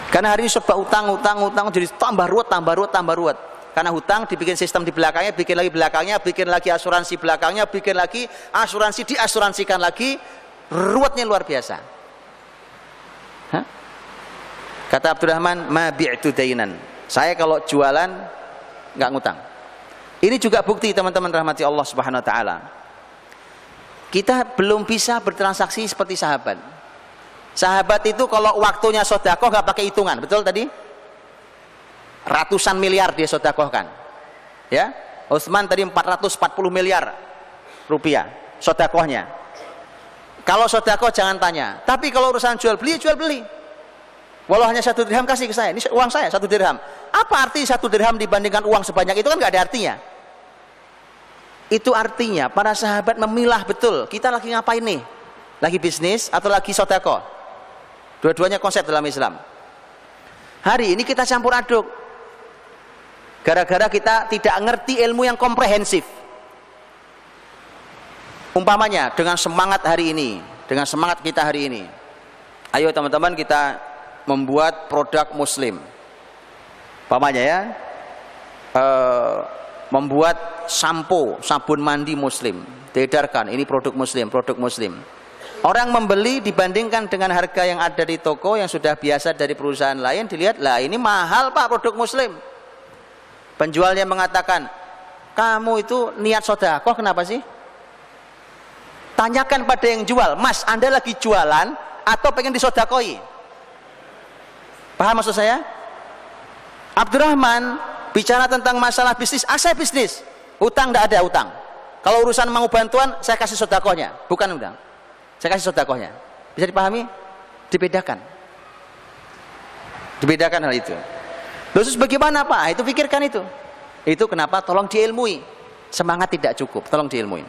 Speaker 1: Karena hari ini sebab utang jadi tambah ruwet. Karena hutang dibikin sistem di belakangnya, bikin lagi belakangnya, bikin lagi asuransi belakangnya, bikin lagi asuransi diasuransikan lagi, ruwetnya luar biasa. Kata Abdurrahman, ma bi'tu dainan. Saya kalau jualan nggak ngutang. Ini juga bukti teman-teman rahmati Allah Subhanahu wa taala. Kita belum bisa bertransaksi seperti sahabat. Sahabat itu kalau waktunya sedekah nggak pakai hitungan, betul tadi? Ratusan miliar dia sedekahkan. Ya, Utsman tadi 440 miliar rupiah sedekahnya. Kalau sedekah jangan tanya. Tapi kalau urusan jual beli. Walau hanya 1 dirham kasih ke saya. Ini uang saya 1 dirham. Apa arti 1 dirham dibandingkan uang sebanyak itu, kan nggak ada artinya. Itu artinya para sahabat memilah betul. Kita lagi ngapain nih? Lagi bisnis atau lagi sedekah? Dua-duanya konsep dalam Islam. Hari ini kita campur aduk. Gara-gara kita tidak ngerti ilmu yang komprehensif. Umpamanya dengan semangat hari ini, dengan semangat kita hari ini, ayo teman-teman kita membuat produk muslim. Umpamanya ya, membuat sampo, sabun mandi muslim, diedarkan, ini produk muslim. Orang membeli dibandingkan dengan harga yang ada di toko yang sudah biasa dari perusahaan lain, dilihat, lah ini mahal Pak produk muslim. Penjualnya mengatakan, kamu itu niat sedekah kenapa sih? Tanyakan pada yang jual, Mas, Anda lagi jualan atau pengen disedekahi? Paham maksud saya? Abdurrahman bicara tentang masalah bisnis, saya bisnis, utang tidak ada utang. Kalau urusan mau bantuan, saya kasih sedekahnya, bukan utang. Saya kasih sedekahnya. Bisa dipahami? Dibedakan hal itu. Terus bagaimana Pak? Itu pikirkan itu. Itu kenapa tolong diilmui. Semangat tidak cukup, tolong diilmui.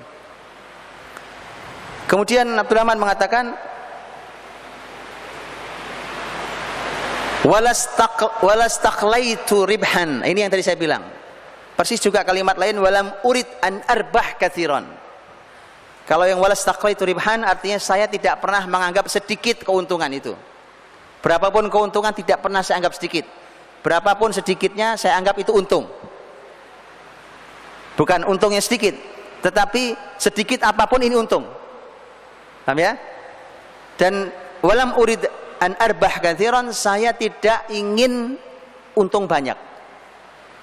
Speaker 1: Kemudian Abdurrahman mengatakan, walastaqlaitu ribhan. Ini yang tadi saya bilang. Persis juga kalimat lain, walam urid an arbah katsiran. Kalau yang walastaqraitu ribhan artinya saya tidak pernah menganggap sedikit keuntungan itu. Berapapun keuntungan tidak pernah saya anggap sedikit. Berapapun sedikitnya saya anggap itu untung. Bukan untungnya sedikit, tetapi sedikit apapun ini untung. Paham ya? Dan walam urid an arbah katsiran, saya tidak ingin untung banyak.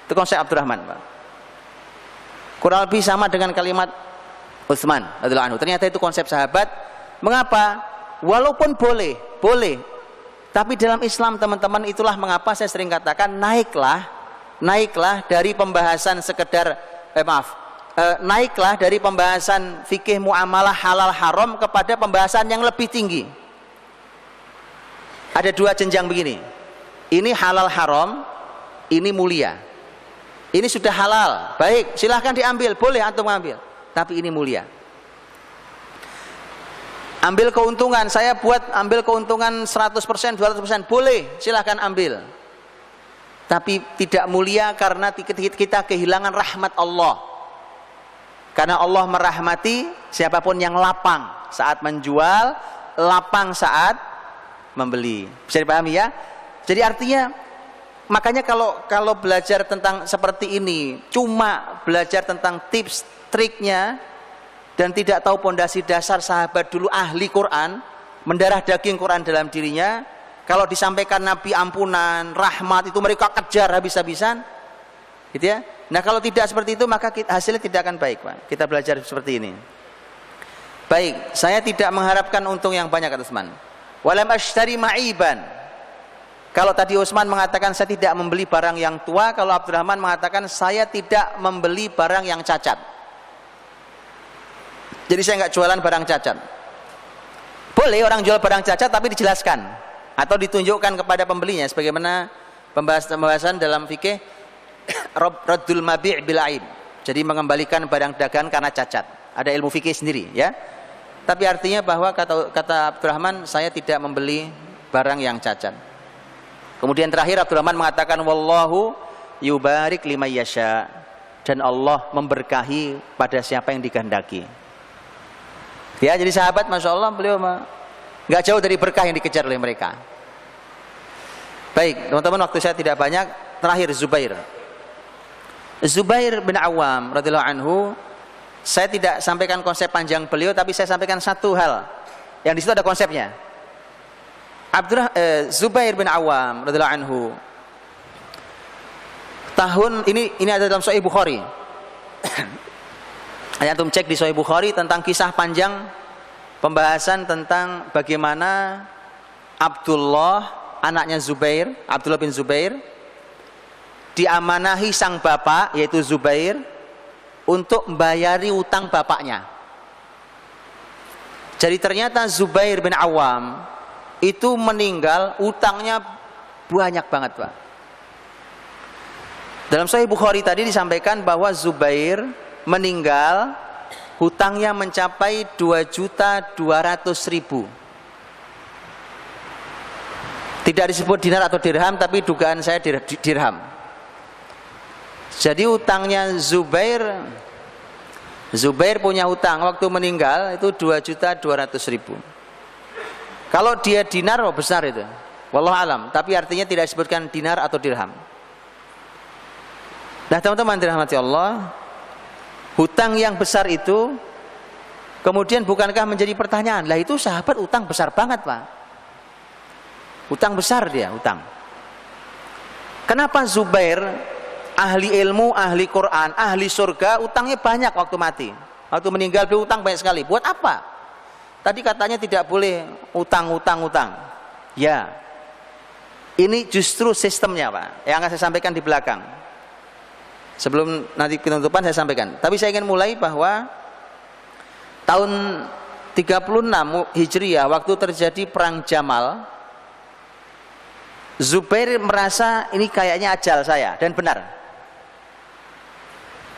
Speaker 1: Itu konsep Abdurrahman, Pak. Kurang lebih sama dengan kalimat Utsman radhiyallahu anhu. Ternyata itu konsep sahabat. Mengapa? Walaupun boleh, tapi dalam Islam teman-teman, itulah mengapa saya sering katakan naiklah dari pembahasan sekedar naiklah dari pembahasan fikih muamalah halal haram kepada pembahasan yang lebih tinggi. Ada dua jenjang begini. Ini halal haram, ini mulia. Ini sudah halal, baik, silahkan diambil, boleh antum ambil. Tapi ini mulia. Ambil keuntungan, saya buat ambil keuntungan 100%, 200%, boleh, silahkan ambil. Tapi tidak mulia karena kita kehilangan rahmat Allah. Karena Allah merahmati siapapun yang lapang saat menjual, lapang saat membeli. Bisa dipahami ya? Jadi artinya, makanya kalau belajar tentang seperti ini, cuma belajar tentang tips, triknya, dan tidak tahu pondasi dasar sahabat dulu ahli Quran, mendarah daging Quran dalam dirinya, kalau disampaikan Nabi ampunan, rahmat, itu mereka kejar habis-habisan, gitu ya. Nah kalau tidak seperti itu, maka hasilnya tidak akan baik, Pak. Kita belajar seperti ini. Baik, saya tidak mengharapkan untung yang banyak, kata Utsman. Walam ashtari ma'iban. Kalau tadi Utsman mengatakan saya tidak membeli barang yang tua, kalau Abdurrahman mengatakan saya tidak membeli barang yang cacat. Jadi saya nggak jualan barang cacat. Boleh orang jual barang cacat tapi dijelaskan atau ditunjukkan kepada pembelinya, sebagaimana pembahasan dalam fikih raddul mabi' bil aib. Jadi mengembalikan barang dagangan karena cacat. Ada ilmu fikih sendiri, ya. Tapi artinya bahwa kata Abdurrahman, saya tidak membeli barang yang cacat. Kemudian terakhir Abdurrahman mengatakan wallahu yubarik liman yasha, dan Allah memberkahi pada siapa yang dikehendaki. Ya, jadi sahabat, masya Allah, beliau nggak jauh dari berkah yang dikejar oleh mereka. Baik, teman-teman, waktu saya tidak banyak. Terakhir Zubair bin Awam radhiyallahu anhu, saya tidak sampaikan konsep panjang beliau, tapi saya sampaikan satu hal yang di situ ada konsepnya. Zubair bin Awam radhiyallahu anhu, tahun ini ada dalam Sahih Bukhari. Antum cek di Sahih Bukhari tentang kisah panjang pembahasan tentang bagaimana Abdullah, anaknya Zubair, Abdullah bin Zubair, diamanahi sang bapak yaitu Zubair untuk membayari utang bapaknya. Jadi ternyata Zubair bin Awam itu meninggal, utangnya banyak banget, Pak. Dalam Sahih Bukhari tadi disampaikan bahwa Zubair meninggal, hutangnya mencapai 2.200.000. Tidak disebut dinar atau dirham, tapi dugaan saya dirham. Jadi hutangnya Zubair punya hutang waktu meninggal itu 2.200.000. Kalau dia dinar, oh besar itu, wallahu alam. Tapi artinya tidak disebutkan dinar atau dirham. Nah teman-teman dirahmati Allah, hutang yang besar itu kemudian bukankah menjadi pertanyaan, lah itu sahabat utang besar banget, Pak. Utang besar dia, utang. Kenapa Zubair, ahli ilmu, ahli Quran, ahli surga, utangnya banyak waktu mati? Waktu meninggal dia utang banyak sekali. Buat apa? Tadi katanya tidak boleh utang. Ya, ini justru sistemnya, Pak, yang akan saya sampaikan di belakang. Sebelum nanti penutupan saya sampaikan. Tapi saya ingin mulai bahwa tahun 36 Hijriah waktu terjadi perang Jamal, Zubair merasa ini kayaknya ajal saya, dan benar.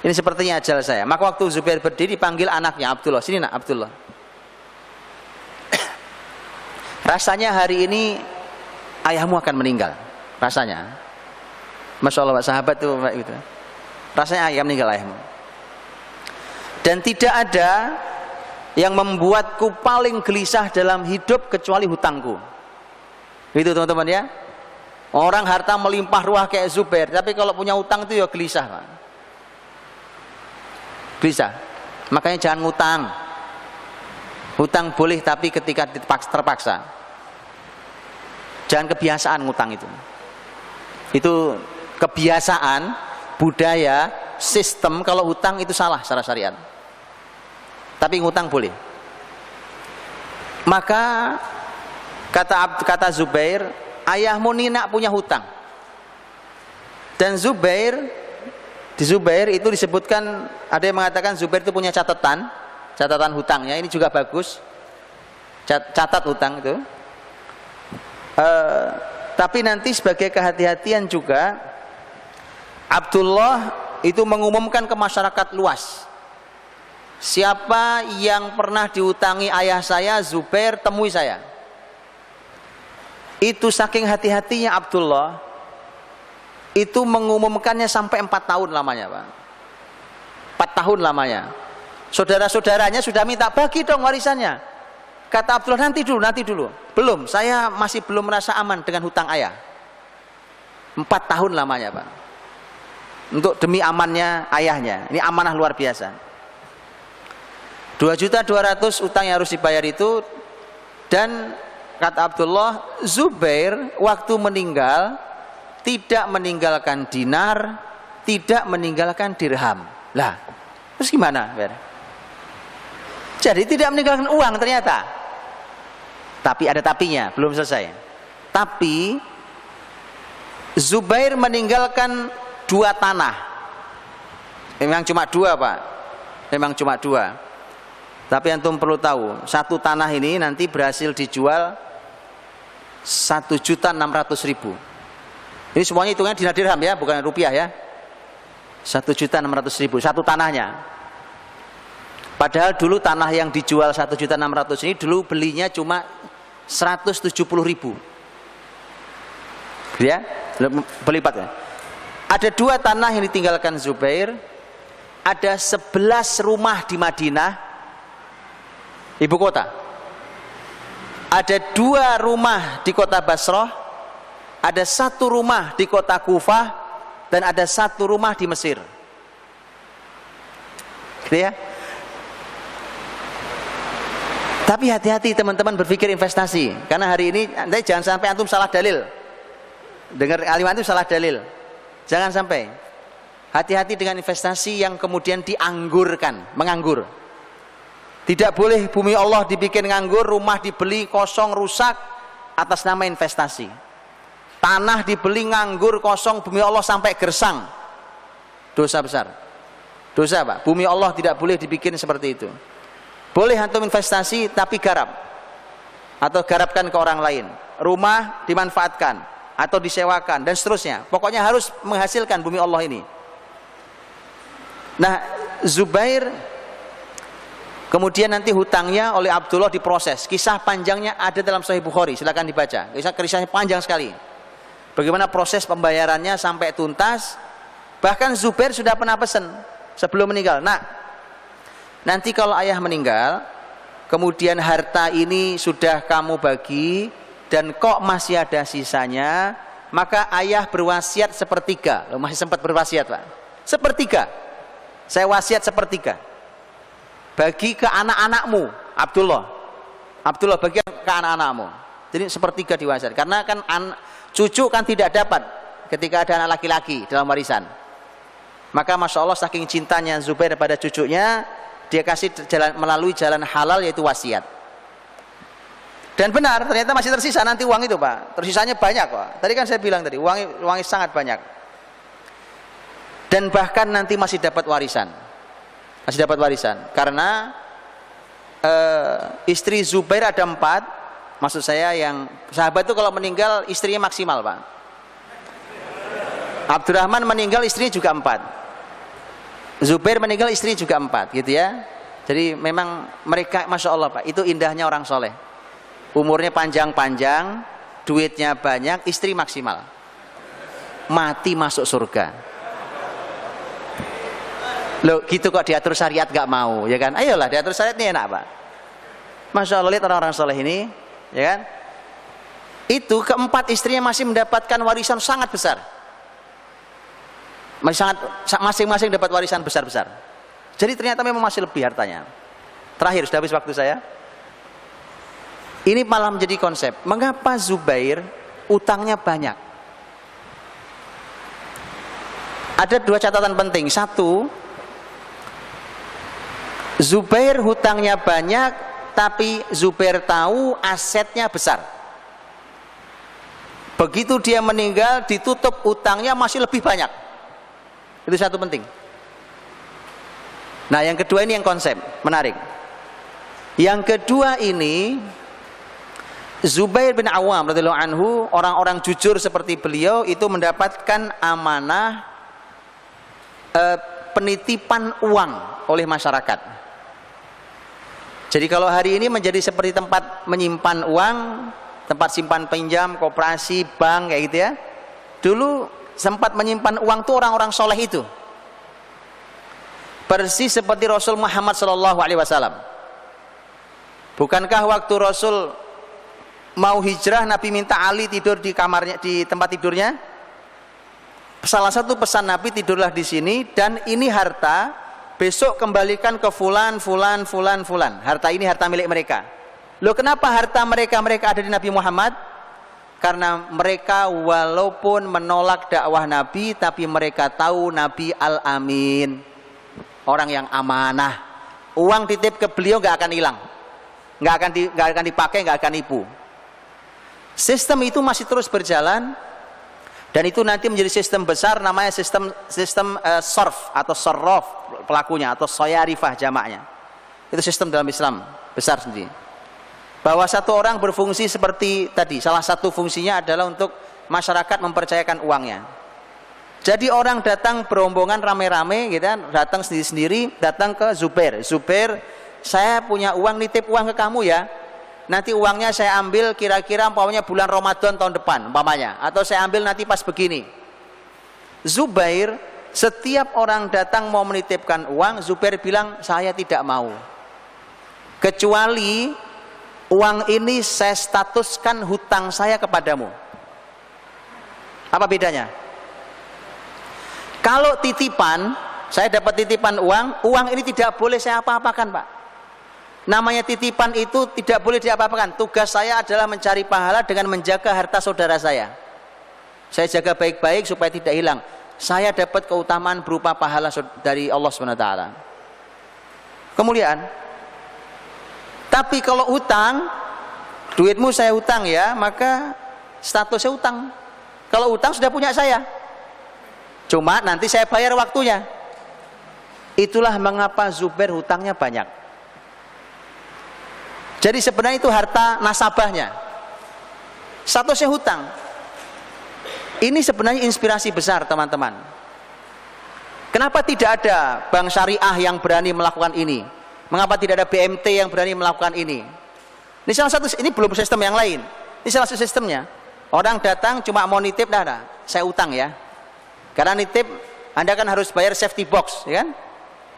Speaker 1: Ini sepertinya ajal saya. Maka waktu Zubair berdiri dipanggil anaknya Abdullah, sini nak Abdullah. Rasanya hari ini ayahmu akan meninggal. Rasanya, masya Allah, sahabat tuh gitu. Rasanya ayah meninggal ayahmu. Dan tidak ada yang membuatku paling gelisah dalam hidup kecuali hutangku. Itu teman-teman ya. Orang harta melimpah ruah kayak Zubair, tapi kalau punya hutang itu ya gelisah, Pak. Gelisah. Makanya jangan ngutang. Hutang boleh tapi ketika terpaksa. Jangan kebiasaan ngutang itu. Itu kebiasaan, budaya, sistem. Kalau hutang itu salah secara syariat. Tapi ngutang boleh. Maka kata Zubair, ayahmu Nina punya hutang. Dan Zubair itu disebutkan, ada yang mengatakan Zubair itu punya catatan hutangnya. Ini juga bagus. Catat hutang itu. Tapi nanti sebagai kehati-hatian juga, Abdullah itu mengumumkan ke masyarakat luas, siapa yang pernah diutangi ayah saya Zubair, temui saya. Itu saking hati-hatinya Abdullah, itu mengumumkannya sampai 4 tahun lamanya, Pak. 4 tahun lamanya. Saudara-saudaranya sudah minta bagi dong warisannya. Kata Abdullah, nanti dulu. Belum, saya masih belum merasa aman dengan hutang ayah. 4 tahun lamanya, Pak. Untuk demi amannya ayahnya. Ini amanah luar biasa. 2.200.000 utang yang harus dibayar itu. Dan kata Abdullah, Zubair waktu meninggal tidak meninggalkan dinar, tidak meninggalkan dirham. Lah, terus gimana? Jadi tidak meninggalkan uang ternyata. Tapi ada tapinya, belum selesai. Tapi Zubair meninggalkan 2 tanah. Memang cuma 2, Pak. Memang cuma 2. Tapi antum perlu tahu, 1 tanah ini nanti berhasil dijual 1.600.000. Ini semuanya hitungannya dinar dirham ya, bukan rupiah ya. 1.600.000 1 tanahnya. Padahal dulu tanah yang dijual 1.600.000 ini dulu belinya cuma 170.000. Ya, berlipat ya. Ada 2 tanah yang ditinggalkan Zubair. Ada 11 rumah di Madinah, ibu kota. Ada 2 rumah di kota Basrah, ada 1 rumah di kota Kufah, dan ada 1 rumah di Mesir. Gitu ya. Tapi hati-hati teman-teman berpikir investasi, karena hari ini nanti jangan sampai antum salah dalil. Dengar kalimat itu salah dalil. Jangan sampai. Hati-hati dengan investasi yang kemudian dianggurkan, menganggur. Tidak boleh bumi Allah dibikin nganggur, rumah dibeli kosong rusak atas nama investasi. Tanah dibeli nganggur kosong, bumi Allah sampai gersang. Dosa besar. Dosa, Pak. Bumi Allah tidak boleh dibikin seperti itu. Boleh antum investasi tapi garap, atau garapkan ke orang lain. Rumah dimanfaatkan atau disewakan dan seterusnya. Pokoknya harus menghasilkan bumi Allah ini. Nah, Zubair kemudian nanti hutangnya oleh Abdullah diproses. Kisah panjangnya ada dalam Sahih Bukhari, silakan dibaca. Kisahnya panjang sekali. Bagaimana proses pembayarannya sampai tuntas. Bahkan Zubair sudah pernah pesan sebelum meninggal. Nah, nanti kalau ayah meninggal, kemudian harta ini sudah kamu bagi dan kok masih ada sisanya, maka ayah berwasiat 1/3. Loh, masih sempat berwasiat, Pak. 1/3. Saya wasiat 1/3. Bagi ke anak-anakmu, Abdullah bagi ke anak-anakmu. Jadi 1/3 diwasiat. Karena kan cucu kan tidak dapat ketika ada anak laki-laki dalam warisan. Maka Masya Allah saking cintanya Zubair pada cucunya, dia kasih melalui jalan halal, yaitu wasiat. Dan benar, ternyata masih tersisa nanti uang itu, Pak. Tersisanya banyak, Pak. Tadi kan saya bilang tadi, uangnya sangat banyak. Dan bahkan nanti masih dapat warisan. Masih dapat warisan. Karena istri Zubair ada 4. Maksud saya yang sahabat itu kalau meninggal istrinya maksimal, Pak. Abdurrahman meninggal istrinya juga 4. Zubair meninggal istri juga 4, gitu ya. Jadi memang mereka Masya Allah, Pak, itu indahnya orang soleh. Umurnya panjang-panjang, duitnya banyak, istri maksimal. Mati masuk surga. Loh gitu kok diatur syariat gak mau, ya kan? Ayolah diatur syariat ini enak, Pak. Masya Allah, lihat orang-orang soleh ini, ya kan? Itu keempat istrinya masih mendapatkan warisan sangat besar. Masing-masing dapat warisan besar-besar. Jadi ternyata memang masih lebih hartanya. Terakhir, sudah habis waktu saya. Ini malah menjadi konsep. Mengapa Zubair utangnya banyak? Ada dua catatan penting. Satu, Zubair hutangnya banyak, tapi Zubair tahu asetnya besar. Begitu dia meninggal, ditutup utangnya masih lebih banyak. Itu satu penting. Nah, yang kedua ini yang konsep, menarik. Yang kedua ini, Zubair bin Awam radhiyallahu anhu, orang-orang jujur seperti beliau itu mendapatkan amanah penitipan uang oleh masyarakat. Jadi kalau hari ini menjadi seperti tempat menyimpan uang, tempat simpan pinjam, koperasi, bank kayak gitu ya. Dulu sempat menyimpan uang tuh orang-orang soleh itu. Persis seperti Rasul Muhammad SAW. Bukankah waktu Rasul mau hijrah, Nabi minta Ali tidur di kamarnya, di tempat tidurnya? Salah satu pesan Nabi, tidurlah di sini dan ini harta, besok kembalikan ke fulan. Harta ini harta milik mereka. Loh, kenapa harta mereka ada di Nabi Muhammad? Karena mereka walaupun menolak dakwah Nabi, tapi mereka tahu Nabi Al-Amin, orang yang amanah. Uang titip ke beliau nggak akan hilang, nggak akan dipakai, nggak akan nipu. Sistem itu masih terus berjalan, dan itu nanti menjadi sistem besar, namanya sistem sorf atau sorrof pelakunya, atau soyarifah jamaknya. Itu sistem dalam Islam besar sendiri. Bahwa satu orang berfungsi seperti tadi, salah satu fungsinya adalah untuk masyarakat mempercayakan uangnya. Jadi orang datang berombongan rame-rame gitu kan, datang sendiri-sendiri, datang ke Zubair. Zubair, saya punya uang, nitip uang ke kamu ya. Nanti uangnya saya ambil kira-kira umpamanya bulan Ramadan tahun depan umpamanya, atau saya ambil nanti pas begini. Zubair, setiap orang datang mau menitipkan uang, Zubair bilang saya tidak mau, kecuali uang ini saya statuskan hutang saya kepadamu. Apa bedanya? Kalau titipan, saya dapat titipan uang ini tidak boleh saya apa-apakan, Pak. Namanya titipan itu tidak boleh diapa-apakan. Tugas saya adalah mencari pahala dengan menjaga harta saudara saya. Saya jaga baik-baik supaya tidak hilang. Saya dapat keutamaan berupa pahala dari Allah SWT. Kemudian, tapi kalau utang, duitmu saya utang ya, maka statusnya utang. Kalau utang sudah punya saya, cuma nanti saya bayar waktunya. Itulah mengapa Zubair hutangnya banyak. Jadi sebenarnya itu harta nasabahnya, statusnya hutang. Ini sebenarnya inspirasi besar teman-teman. Kenapa tidak ada bank syariah yang berani melakukan ini? Mengapa tidak ada BMT yang berani melakukan ini? Ini salah satu, ini belum sistem yang lain. Ini salah satu sistemnya. Orang datang cuma mau nitip, saya utang ya. Karena nitip, Anda kan harus bayar safety box, ya kan?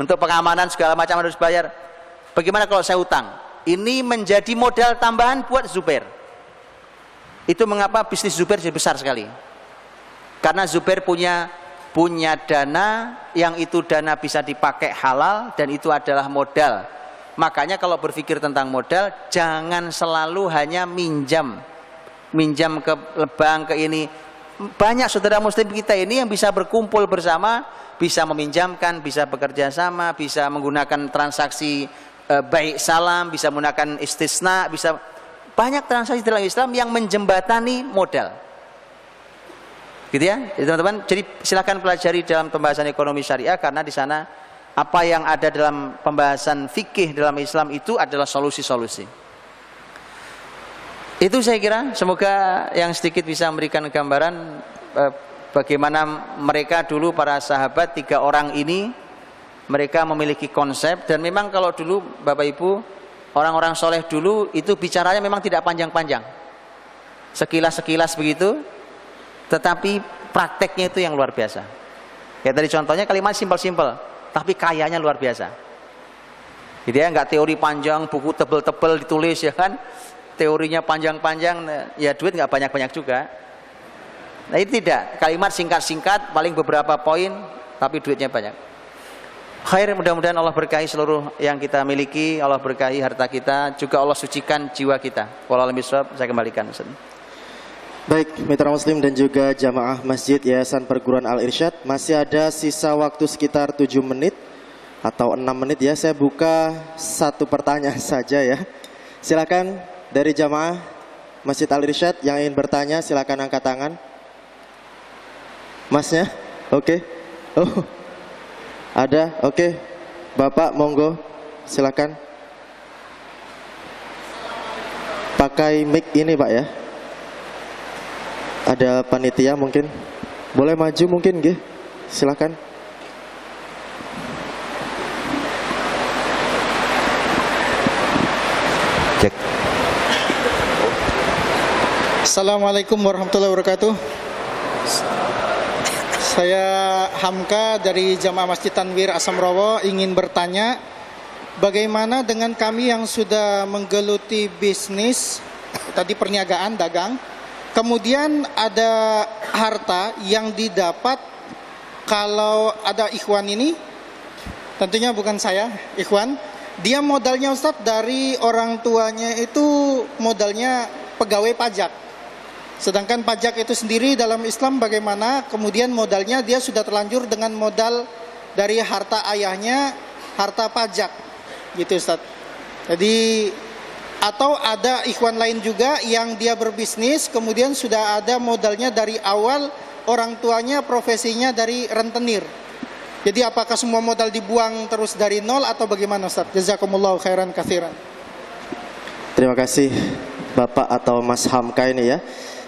Speaker 1: Untuk pengamanan segala macam harus bayar. Bagaimana kalau saya utang? Ini menjadi modal tambahan buat Zubair. Itu mengapa bisnis Zubair jadi besar sekali. Karena Zubair punya dana, yang itu dana bisa dipakai halal, dan itu adalah modal. Makanya kalau berpikir tentang modal, jangan selalu hanya minjam ke bank, ke ini. Banyak saudara muslim kita ini yang bisa berkumpul bersama, bisa meminjamkan, bisa bekerja sama, bisa menggunakan transaksi baik salam, bisa menggunakan istisna, bisa banyak transaksi dalam Islam yang menjembatani modal. Gitu ya, teman-teman. Jadi silakan pelajari dalam pembahasan ekonomi syariah, karena di sana apa yang ada dalam pembahasan fikih dalam Islam itu adalah solusi-solusi. Itu saya kira, semoga yang sedikit bisa memberikan gambaran bagaimana mereka dulu, para sahabat 3 orang ini, mereka memiliki konsep. Dan memang kalau dulu Bapak Ibu, orang-orang soleh dulu itu bicaranya memang tidak panjang-panjang, sekilas-sekilas begitu, tetapi prakteknya itu yang luar biasa. Kayak tadi contohnya kalimat simpel-simpel, tapi kayanya luar biasa. Jadi ya nggak teori panjang, buku tebel-tebel ditulis ya kan, teorinya panjang-panjang, ya duit nggak banyak-banyak juga. Nah itu tidak, kalimat singkat-singkat, paling beberapa poin, tapi duitnya banyak. Khair, mudah-mudahan Allah berkahi seluruh yang kita miliki, Allah berkahi harta kita, juga Allah sucikan jiwa kita. Wallahu a'lam bishawab, saya kembalikan.
Speaker 2: Baik, mitra muslim dan juga jamaah Masjid Yayasan Perguruan Al-Irsyad, masih ada sisa waktu sekitar 7 menit atau 6 menit ya. Saya buka satu pertanyaan saja ya. Silakan dari jamaah Masjid Al-Irsyad yang ingin bertanya, silakan angkat tangan. Masnya? Oke. Oh. Ada? Oke. Bapak monggo, silakan. Pakai mic ini, Pak ya. Ada panitia mungkin. Boleh maju mungkin nggih? Silakan.
Speaker 1: Cek.
Speaker 3: Assalamualaikum warahmatullahi wabarakatuh. Saya Hamka dari Jamaah Masjid Tanwir Asamrowo ingin bertanya, bagaimana dengan kami yang sudah menggeluti bisnis, tadi perniagaan, dagang, kemudian ada harta yang didapat kalau ada ikhwan ini, tentunya bukan saya, ikhwan, dia modalnya Ustadz dari orang tuanya itu modalnya pegawai pajak. Sedangkan pajak itu sendiri dalam Islam bagaimana? Kemudian modalnya dia sudah terlanjur dengan modal dari harta ayahnya, harta pajak, gitu Ustaz. Jadi atau ada ikhwan lain juga yang dia berbisnis, kemudian sudah ada modalnya dari awal, orang tuanya profesinya dari rentenir. Jadi apakah semua modal dibuang terus dari nol atau bagaimana Ustaz? Jazakumullahu khairan katsiran.
Speaker 2: Terima kasih Bapak atau Mas Hamka ini ya.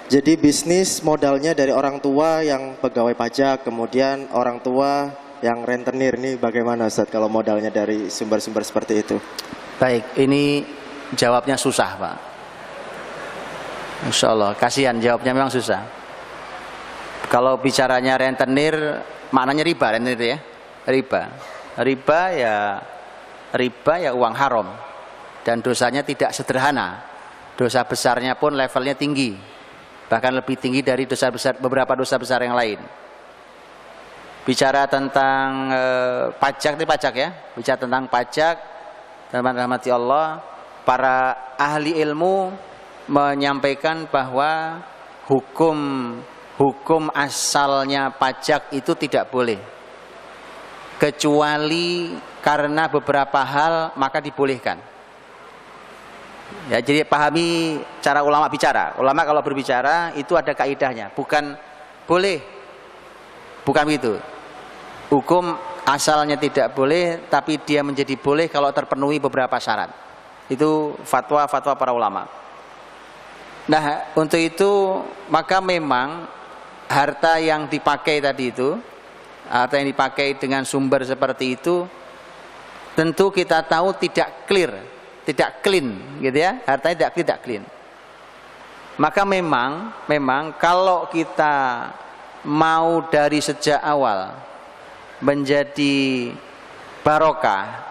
Speaker 2: Jadi bisnis modalnya dari orang tua yang pegawai pajak, kemudian orang tua yang rentenir, ini bagaimana Ustaz kalau modalnya dari sumber-sumber seperti itu?
Speaker 1: Baik, ini jawabnya susah Pak. Insya Allah, kasihan jawabnya memang susah. Kalau bicaranya rentenir, maknanya riba, rentenir ya, riba ya uang haram, dan dosanya tidak sederhana. Dosa besarnya pun levelnya tinggi, bahkan lebih tinggi dari dosa besar, beberapa dosa besar yang lain. Bicara tentang pajak, ini pajak ya, bicara tentang pajak, teman-teman rahmati Allah, para ahli ilmu menyampaikan bahwa hukum asalnya pajak itu tidak boleh, kecuali karena beberapa hal maka dibolehkan. Ya, jadi pahami cara ulama bicara. Ulama kalau berbicara itu ada kaidahnya, bukan boleh, bukan begitu. Hukum asalnya tidak boleh, tapi dia menjadi boleh kalau terpenuhi beberapa syarat. Itu fatwa-fatwa para ulama. Nah, untuk itu maka memang harta yang dipakai tadi itu, harta yang dipakai dengan sumber seperti itu, tentu kita tahu tidak clear, tidak clean, gitu ya, hartanya tidak clean. Maka memang kalau kita mau dari sejak awal menjadi barokah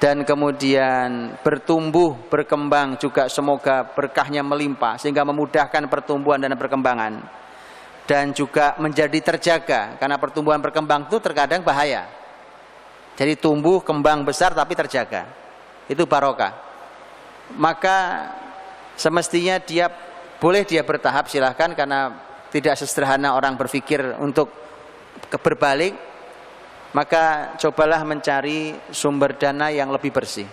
Speaker 1: dan kemudian bertumbuh, berkembang juga, semoga berkahnya melimpah sehingga memudahkan pertumbuhan dan perkembangan, dan juga menjadi terjaga, karena pertumbuhan berkembang itu terkadang bahaya. Jadi tumbuh kembang besar tapi terjaga, itu barokah. Maka semestinya dia boleh bertahap, silahkan, karena tidak sesederhana orang berpikir untuk berbalik. Maka cobalah mencari sumber dana yang lebih bersih.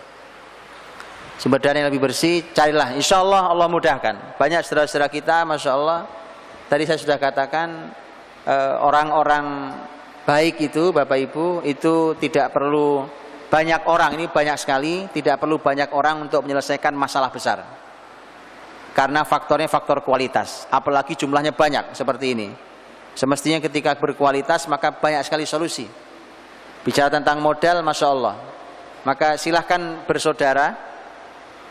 Speaker 1: Sumber dana yang lebih bersih, carilah. Insya Allah Allah mudahkan. Banyak saudara-saudara kita, Masya Allah, tadi saya sudah katakan, orang-orang baik itu, Bapak Ibu, itu tidak perlu banyak orang, ini banyak sekali, tidak perlu banyak orang untuk menyelesaikan masalah besar. Karena faktornya faktor kualitas, apalagi jumlahnya banyak seperti ini. Semestinya ketika berkualitas maka banyak sekali solusi. Bicara tentang modal, Masya Allah, maka silahkan bersaudara,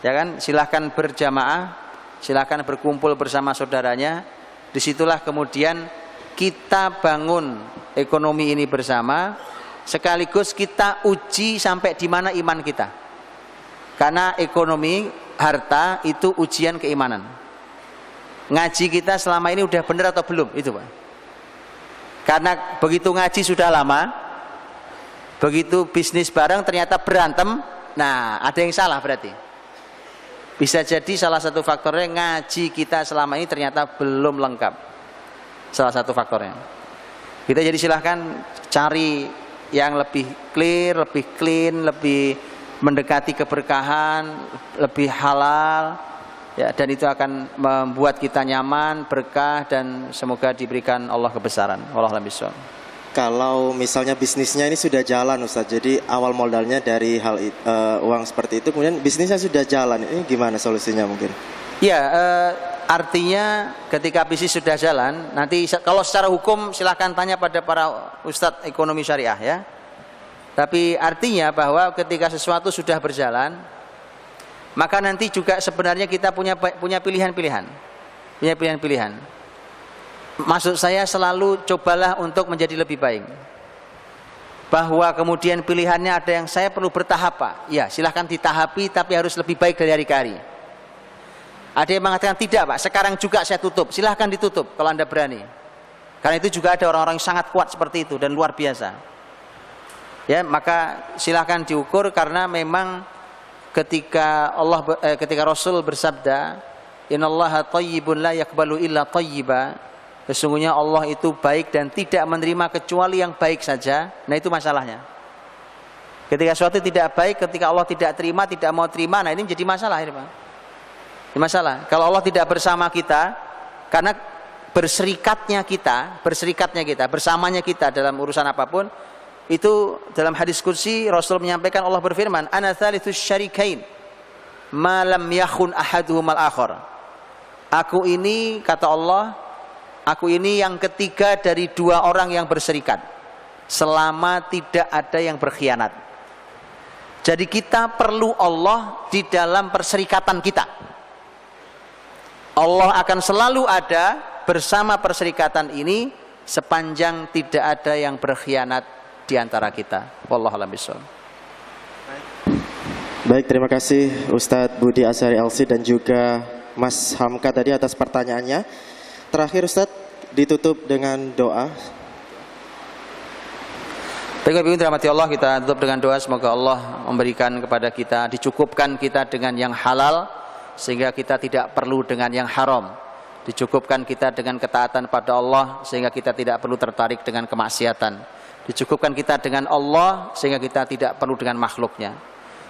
Speaker 1: ya kan, silahkan berjamaah, silahkan berkumpul bersama saudaranya. Disitulah kemudian kita bangun ekonomi ini bersama, sekaligus kita uji sampai di mana iman kita. Karena ekonomi, harta itu ujian keimanan. Ngaji kita selama ini udah benar atau belum? Itu Pak. Karena begitu ngaji sudah lama, begitu bisnis bareng ternyata berantem, nah ada yang salah berarti. Bisa jadi salah satu faktornya ngaji kita selama ini ternyata belum lengkap. Salah satu faktornya. Kita jadi silahkan cari yang lebih clear, lebih clean, lebih mendekati keberkahan, lebih halal. Ya, dan itu akan membuat kita nyaman, berkah, dan semoga diberikan Allah kebesaran. Wallahu a'lam bishawab.
Speaker 2: Kalau misalnya bisnisnya ini sudah jalan Ustaz, jadi awal modalnya dari uang seperti itu, kemudian bisnisnya sudah jalan, ini gimana solusinya mungkin?
Speaker 1: Ya, artinya ketika bisnis sudah jalan, nanti kalau secara hukum silahkan tanya pada para ustadz ekonomi syariah ya. Tapi artinya bahwa ketika sesuatu sudah berjalan, maka nanti juga sebenarnya kita punya pilihan-pilihan. Punya pilihan-pilihan. Maksud saya selalu cobalah untuk menjadi lebih baik. Bahwa kemudian pilihannya ada yang saya perlu bertahap Pak. Ya silahkan ditahapi tapi harus lebih baik dari hari ke hari. Ada yang mengatakan tidak Pak, sekarang juga saya tutup. Silahkan ditutup kalau Anda berani. Karena itu juga ada orang-orang yang sangat kuat seperti itu dan luar biasa. Ya maka silahkan diukur karena memang ketika Rasul bersabda, innallaha thayyibun la yaqbalu illa thayyiba, sesungguhnya Allah itu baik dan tidak menerima kecuali yang baik saja. Nah itu masalahnya. Ketika sesuatu tidak baik, ketika Allah tidak terima, tidak mau terima, nah ini menjadi masalah ini Pak. Ini masalah. Kalau Allah tidak bersama kita, karena berserikatnya kita, bersamanya kita dalam urusan apapun, itu dalam hadis qudsi Rasul menyampaikan, Allah berfirman, ana tsalitsus syarikain ma lam yakhun ahaduhumal akhar. Aku ini, kata Allah, aku ini yang ketiga dari dua orang yang berserikat selama tidak ada yang berkhianat. Jadi kita perlu Allah di dalam perserikatan kita. Allah akan selalu ada bersama perserikatan ini sepanjang tidak ada yang berkhianat di antara kita. Wallahu a'lam bishawab.
Speaker 2: Baik, terima kasih Ustadz Budi Azhari LC dan juga Mas Hamka tadi atas pertanyaannya. Terakhir Ustadz, ditutup dengan doa.
Speaker 1: Baik, Bapak Ibu dirahmati Allah, kita tutup dengan doa semoga Allah memberikan kepada kita, dicukupkan kita dengan yang halal sehingga kita tidak perlu dengan yang haram. Dicukupkan kita dengan ketaatan pada Allah sehingga kita tidak perlu tertarik dengan kemaksiatan. Dicukupkan kita dengan Allah sehingga kita tidak perlu dengan makhluknya.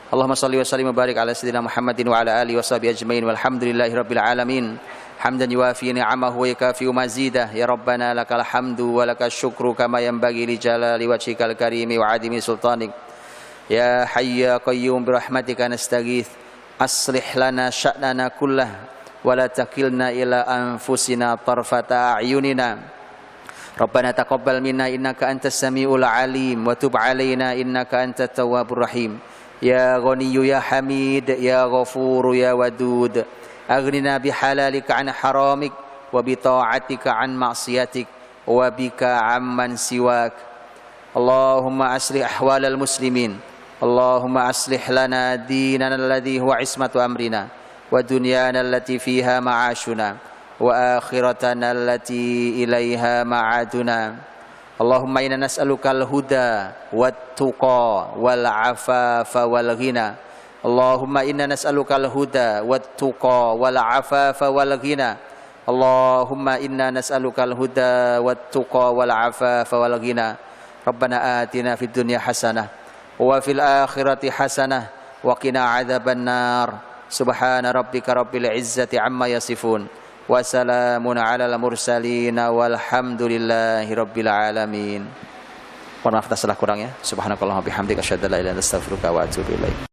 Speaker 1: Allahumma shalli wa sallim wa barik ala sayyidina Muhammadin wa ala alihi washabihi ajmain walhamdulillahi rabbil alamin. Hamdan yuwafi ni'amahu wa yukafi mazidah. Ya Rabbana lakal hamdu wa lakas syukru kama yanbaghi li jalali wajhikal karimi wa adimi sultanik. Ya hayy ya qayyum bi rahmatika nastaghits. Aslih lana sya'nana kullah wa la takilna ila anfusina tarfata a'yunina. Rabbana taqabbal minna innaka antas samiul alim wa tub alaina innaka antat tawwabur rahim. Ya Ghaniyyu ya Hamid ya Ghafur ya Wadud. Aghnina bihalalika an haramik wa bi ta'atika an ma'siyatik wa bika amman siwak. Allahumma aslih ahwalal muslimin. Allahumma aslih lana dinana alladhi huwa ismatu amrina wa dunyana allati fiha ma'ashuna wa akhiratana allati ilaiha ma'aduna. Allahumma inna nas'aluka al-huda wat-tuqa wal-afafa wal-ghina. Allahumma inna nas'aluka al-huda wat-tuqa wal-afafa wal-ghina. Allahumma inna nas'aluka al-huda wat-tuqa wal-afafa wal-ghina. Rabbana atina fid dunya hasanah wa fil akhirati hasanah wa qina adzaban nar. Subhana rabbika rabbil izzati amma yasifun. Wassalamun ala al-mursalin walhamdulillahi rabbil alamin. Mohon maaf atas salah kurangnya. Subhanakallahumma bihamdika asyhadu an la ilaha illa anta astaghfiruka wa atubu ilaik.